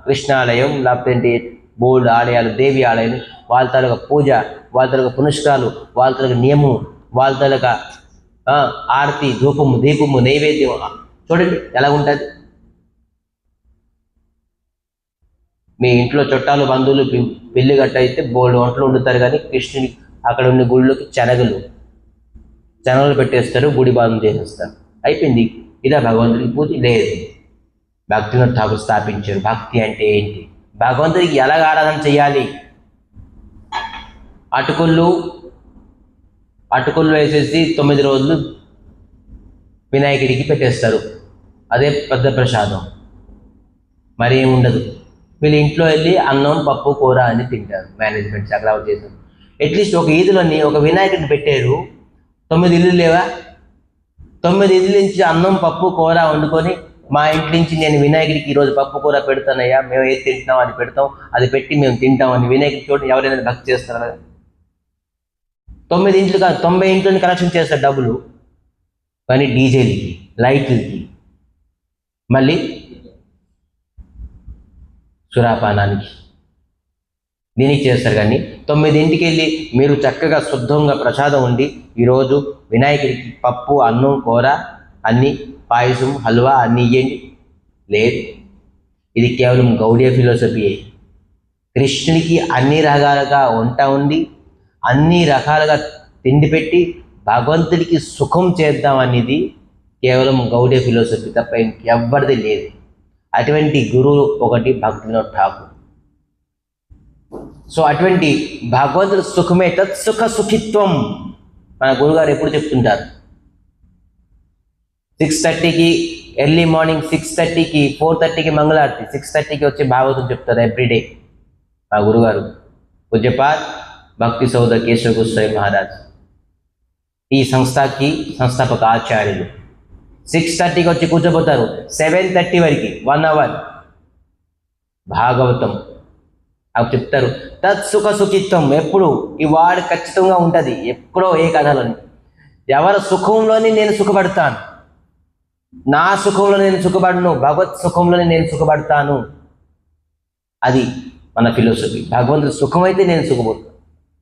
కృష్ణాలయం, లేకపోతే బోల్డ్ ఆలయాలు, దేవి ఆలయాలు, వాళ్ళ తాలూకా పూజ, వాళ్ళ తాలూకా పునస్కారాలు, వాళ్ళ తాలూకా నియమం, వాళ్ళ తాలూకా ఆరతి, ధూపము, దీపము, నైవేద్యం చూడండి ఎలా ఉంటుంది. మీ ఇంట్లో చుట్టాలు, బంధువులు పెళ్లి గట్ట అయితే బోల్డ్ వంటలు వండుతారు. కానీ కృష్ణుని అక్కడ ఉన్న గుళ్ళకి శనగలు పెట్టేస్తారు, గుడి బాధం చేసేస్తారు, అయిపోయింది. ఇదా భగవంతుడికి పూజ? లేదు. భక్తి వినోద్ ఠాకూర్ స్థాపించారు. భక్తి అంటే ఏంటి, భగవంతుడికి ఎలాగ ఆరాధన చేయాలి. అటుకుళ్ళు వేసేసి 9 రోజులు వినాయకుడికి పెట్టేస్తారు, అదే పెద్ద ప్రసాదం, మరి ఏముండదు. వీళ్ళు ఇంట్లో వెళ్ళి అన్నం, పప్పు, కూర అని తింటారు. మేనేజ్మెంట్ అక్కడ చేస్తారు. అట్లీస్ట్ ఒక ఈదులోని ఒక వినాయకుడిని పెట్టారు, 9 ఇల్లు లేవా? 9 ఇల్లు నుంచి అన్నం, పప్పు, కూర వండుకొని, మా ఇంటి నుంచి నేను వినాయకుడికి ఈరోజు పప్పు కూర పెడతానయ్యా, మేము ఏది తింటున్నాం అది పెడతాం, అది పెట్టి మేము తింటామని వినాయకుడి చోటు ఎవరైనా భక్తి చేస్తారు కదా. 9 ఇంట్లు కాదు, 90 ఇంట్లోని కలెక్షన్ చేస్తారు డబ్బులు. కానీ డీజేలకి, లైట్లకి, మళ్ళీ సురాపానానికి, దీనికి చేస్తారు. కానీ 9ంటికి వెళ్ళి మీరు చక్కగా శుద్ధంగా ప్రసాదం ఉండి ఈరోజు వినాయకుడికి పప్పు, అన్నం, కూర అన్నీ పాయసం హల్వా అన్నీ ఇవ్వండి, లేదు. ఇది కేవలం గౌడీయ ఫిలాసఫీ. కృష్ణునికి అన్ని రకాలుగా వంట ఉంది, అన్ని రకాలుగా తిండి పెట్టి భగవంతుడికి సుఖం చేద్దాం అనేది కేవలం గౌడీయ ఫిలాసఫీ తప్ప ఇంకెవ్వరిది లేదు. అటువంటి గురువు ఒకటి భక్తివినోద్ ఠాకూర్. సో అటువంటి భగవంతుడి సుఖమే తత్సుఖ సుఖిత్వం మన గురుగారు ఎప్పుడు చెప్తుంటారు. 6:30కి ఎర్లీ మార్నింగ్ 6:30కి 4:30కి మంగళారతి, 6:30కి వచ్చి భాగవతం చెప్తారు ఎవ్రీడే మా గురుగారు పూజ్యపాద్ భక్తి సౌధ కేశవ గోస్వామి మహారాజ్. ఈ సంస్థకి సంస్థాపక ఆచార్యులు 6:30కి వచ్చి కూర్చోబోతారు. 7:30 వరకు 1 అవర్ భాగవతం అవి చెప్తారు. తత్సుఖ సుఖిత్వం ఎప్పుడు ఈ వాడు ఖచ్చితంగా ఉంటుంది. ఎప్పుడో ఏ కథలోని ఎవరి సుఖంలోని నేను సుఖపడతాను, నా సుఖంలో నేను సుఖపడను, భగవత్ సుఖంలోనే నేను సుఖపడతాను. అది మన ఫిలాసఫీ. భగవంతుడి సుఖం అయితే నేను సుఖపడతాను.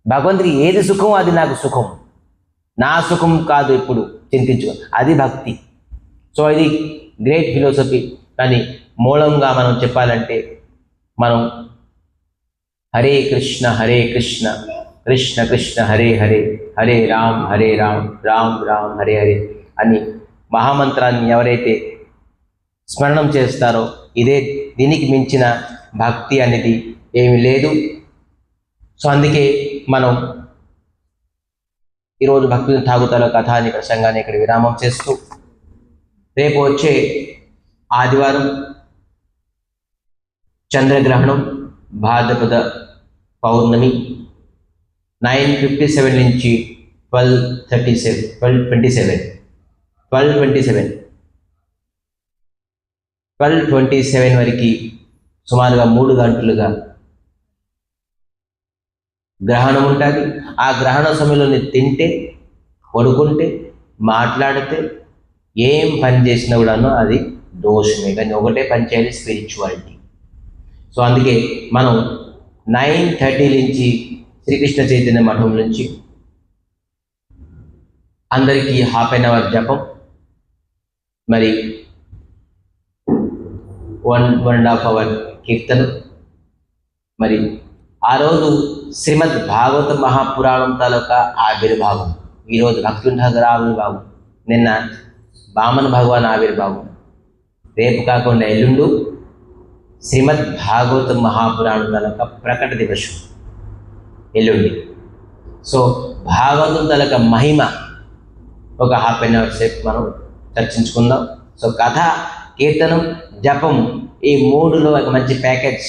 భగవంతుడికి ఏది సుఖం అది నాకు సుఖం, నా సుఖం కాదు ఎప్పుడు చింతించు, అది భక్తి. సో ఇది గ్రేట్ ఫిలాసఫీ. కానీ మూలంగా మనం చెప్పాలంటే మనం హరే కృష్ణ కృష్ణ కృష్ణ హరే హరే, హరే రామ్ రామ్ రామ్ హరే హరే అని మహామంత్రాన్ని ఎవరైతే స్మరణం చేస్తారో దీనికి మించిన భక్తి అనేది ఏమీ లేదు. సో అందుకే మనం ఈరోజు భక్తి ఠాకూర్ కథాని ప్రసంగాన్ని ఇక్కడ విరామం చేస్తూ రేపు వచ్చే ఆదివారం చంద్రగ్రహణం, భాద్రపద పౌర్ణమి 9:57 నుంచి 12:27 వరకు సుమారుగా 3 గంటలుగా గ్రహణం ఉంటుంది. ఆ గ్రహణ సమయంలో తింటే, పడుకుంటే, మాట్లాడితే, ఏం పని చేసినా కూడాను అది దోషమే. కానీ ఒకటే పని చేయాలి, స్పిరిచువాలిటీ. సో అందుకే మనం 9:30 నుంచి శ్రీకృష్ణ చైతన్య మఠం నుంచి అందరికీ 1/2 అవర్ జపం, మరి 1.5 అవర్ కీర్తనం, మరి ఆ రోజు శ్రీమద్ భాగవత మహాపురాణం తాలూకా ఆవిర్భావం, ఈరోజు భక్తుల ఆవిర్భావం, నిన్న వామన భగవాన్ ఆవిర్భావం, రేపు కాకుండా ఎల్లుండు శ్రీమద్ భాగవత మహాపురాణం తాలూకా ప్రకట దివసం ఎల్లుండి. సో భాగవతం తాలూకా మహిమ ఒక 1/2 అవర్ సేపు మనం చర్చించుకుందాం. సో కథ, కీర్తనం, జపం ఈ 3లో ఒక మంచి ప్యాకేజ్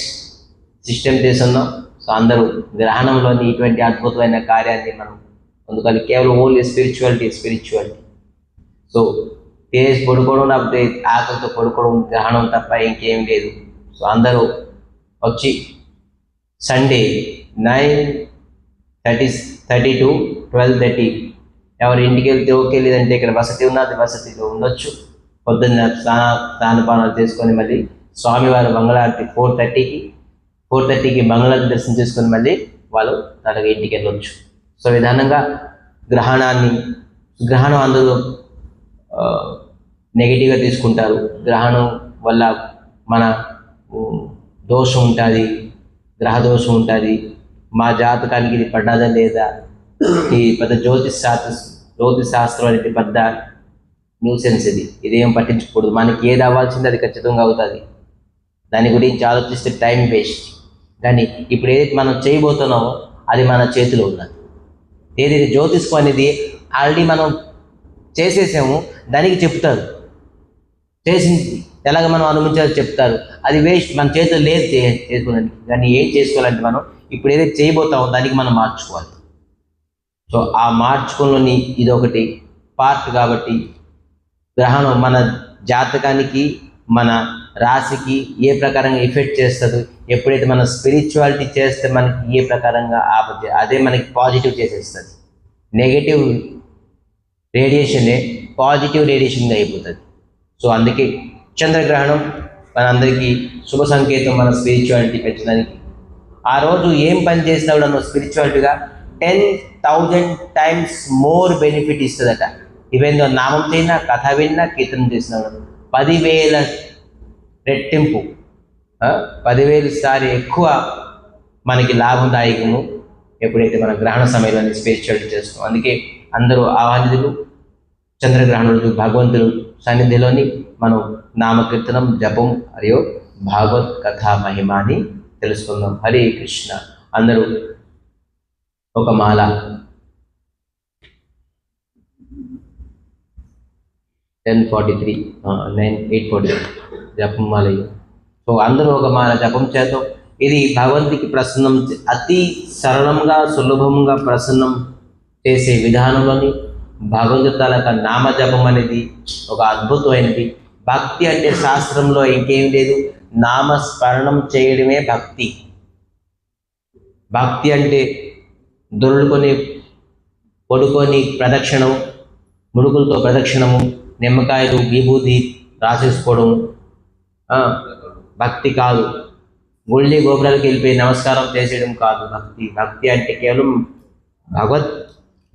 సిస్టమ్ చేస్తున్నాం. సో అందరూ గ్రహణంలోని ఇటువంటి అద్భుతమైన కార్యాన్ని మనం అందుకని కేవలం ఓన్లీ స్పిరిచువాలిటీ. సో తేజ్ పడుకోవడం, లేకపోతే ఆకలితో పడుకోవడం, గ్రహణం తప్ప ఇంకేం లేదు. సో అందరూ వచ్చి సండే 9:30 to 12:30 ఎవరి ఇంటికి వెళ్తే ఓకే, లేదంటే ఇక్కడ వసతి ఉన్నది, వసతిలో ఉండొచ్చు. పొద్దున్న స్నానపానాలు చేసుకొని మళ్ళీ స్వామివారి మంగళారతి 4:30కి మంగళారతి దర్శనం చేసుకొని మళ్ళీ వాళ్ళు తన ఇంటికి వెళ్ళొచ్చు. సో విధానంగా గ్రహణం అందరూ నెగిటివ్గా తీసుకుంటారు. గ్రహణం వల్ల మన దోషం ఉంటుంది, గ్రహ దోషం ఉంటుంది, మా జాతకానికి ఇది పడ్డాదా లేదా, ఈ పెద్ద జ్యోతిష్ శాస్త్రం అనేది పెద్ద న్యూసెన్స్. ఇదేం పట్టించకూడదు. మనకి ఏది అవ్వాల్సింది అది ఖచ్చితంగా అవుతుంది. దాని గురించి ఆలోచిస్తే టైం వేస్ట్. కానీ ఇప్పుడు ఏదైతే మనం చేయబోతున్నామో అది మన చేతిలో ఉన్నది. ఏదైతే జ్యోతిష్కం అనేది ఆల్రెడీ మనం చేసేసాము, దానికి చెప్తారు, చేసింది ఎలాగ మనం అనుభవించాలో చెప్తారు. అది వేస్ట్, మన చేతిలో లేదు చేసుకోవడానికి. కానీ ఏం చేసుకోవాలంటే మనం ఇప్పుడు ఏదైతే చేయబోతామో దానికి మనం మార్చుకోవాలి. సో ఆ మార్చుకోలోని ఇది ఒకటి పార్ట్. కాబట్టి గ్రహణం మన జాతకానికి, మన రాశికి ఏ ప్రకారంగా ఎఫెక్ట్ చేస్తుంది, ఎప్పుడైతే మనం స్పిరిచువాలిటీ చేస్తే మనకి ఏ ప్రకారంగా అదే మనకి పాజిటివ్ చేసేస్తుంది. నెగటివ్ రేడియేషనే పాజిటివ్ రేడియేషన్గా అయిపోతుంది. సో అందుకే చంద్రగ్రహణం మనందరికీ శుభ సంకేతం, మన స్పిరిచువాలిటీ పెంచడానికి. ఆ రోజు ఏం పని చేసినా కూడా స్పిరిచువాలిటీగా 10,000 times మోర్ బెనిఫిట్ ఇస్తుందట. ఇవేందో నామం చేయినా, కథ విన్నా, కీర్తన చేసినా 10,000 రెట్టింపు, 10,000 సారి ఎక్కువ మనకి లాభదాయకము ఎప్పుడైతే మన గ్రహణ సమయంలో స్పిరిచువల్ చేస్తాం. అందుకే అందరూ ఆహ్వానితులు, చంద్రగ్రహణ రోజు భగవంతుడు సన్నిధిలోని మనం నామకీర్తనం, జపం మరియు భాగవత్ కథా మహిమాని తెలుసుకుందాం. హరే కృష్ణ. అందరూ ఒక మాల 10:43 8:40 జపం మాల. సో అందరూ ఒక మాల జపం చేద్దాం. ఇది భగవంతుడికి ప్రసన్నం, అతి సరళంగా సులభంగా ప్రసన్నం చేసే విధానంలోని భగవంతుడి తాలూకా నామజపం అనేది ఒక అద్భుతమైనది. భక్తి అంటే శాస్త్రంలో ఇంకేం లేదు, నామస్మరణం చేయడమే భక్తి. భక్తి అంటే దొరుకుని పడుకొని ప్రదక్షిణం, ముడుకులతో ప్రదక్షిణము, నిమ్మకాయలు విభూతి రాసేసుకోవడం భక్తి కాదు. గుళ్ళి గోపురాలకు వెళ్ళిపోయి నమస్కారం చేసేయడం కాదు భక్తి. భక్తి అంటే కేవలం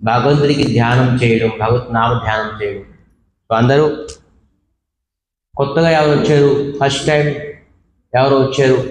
భగవంతుడికి ధ్యానం చేయడం, భగవత్ నామ ధ్యానం చేయడం. సో అందరూ కొత్తగా ఎవరు వచ్చారు, ఫస్ట్ టైం ఎవరు వచ్చారు,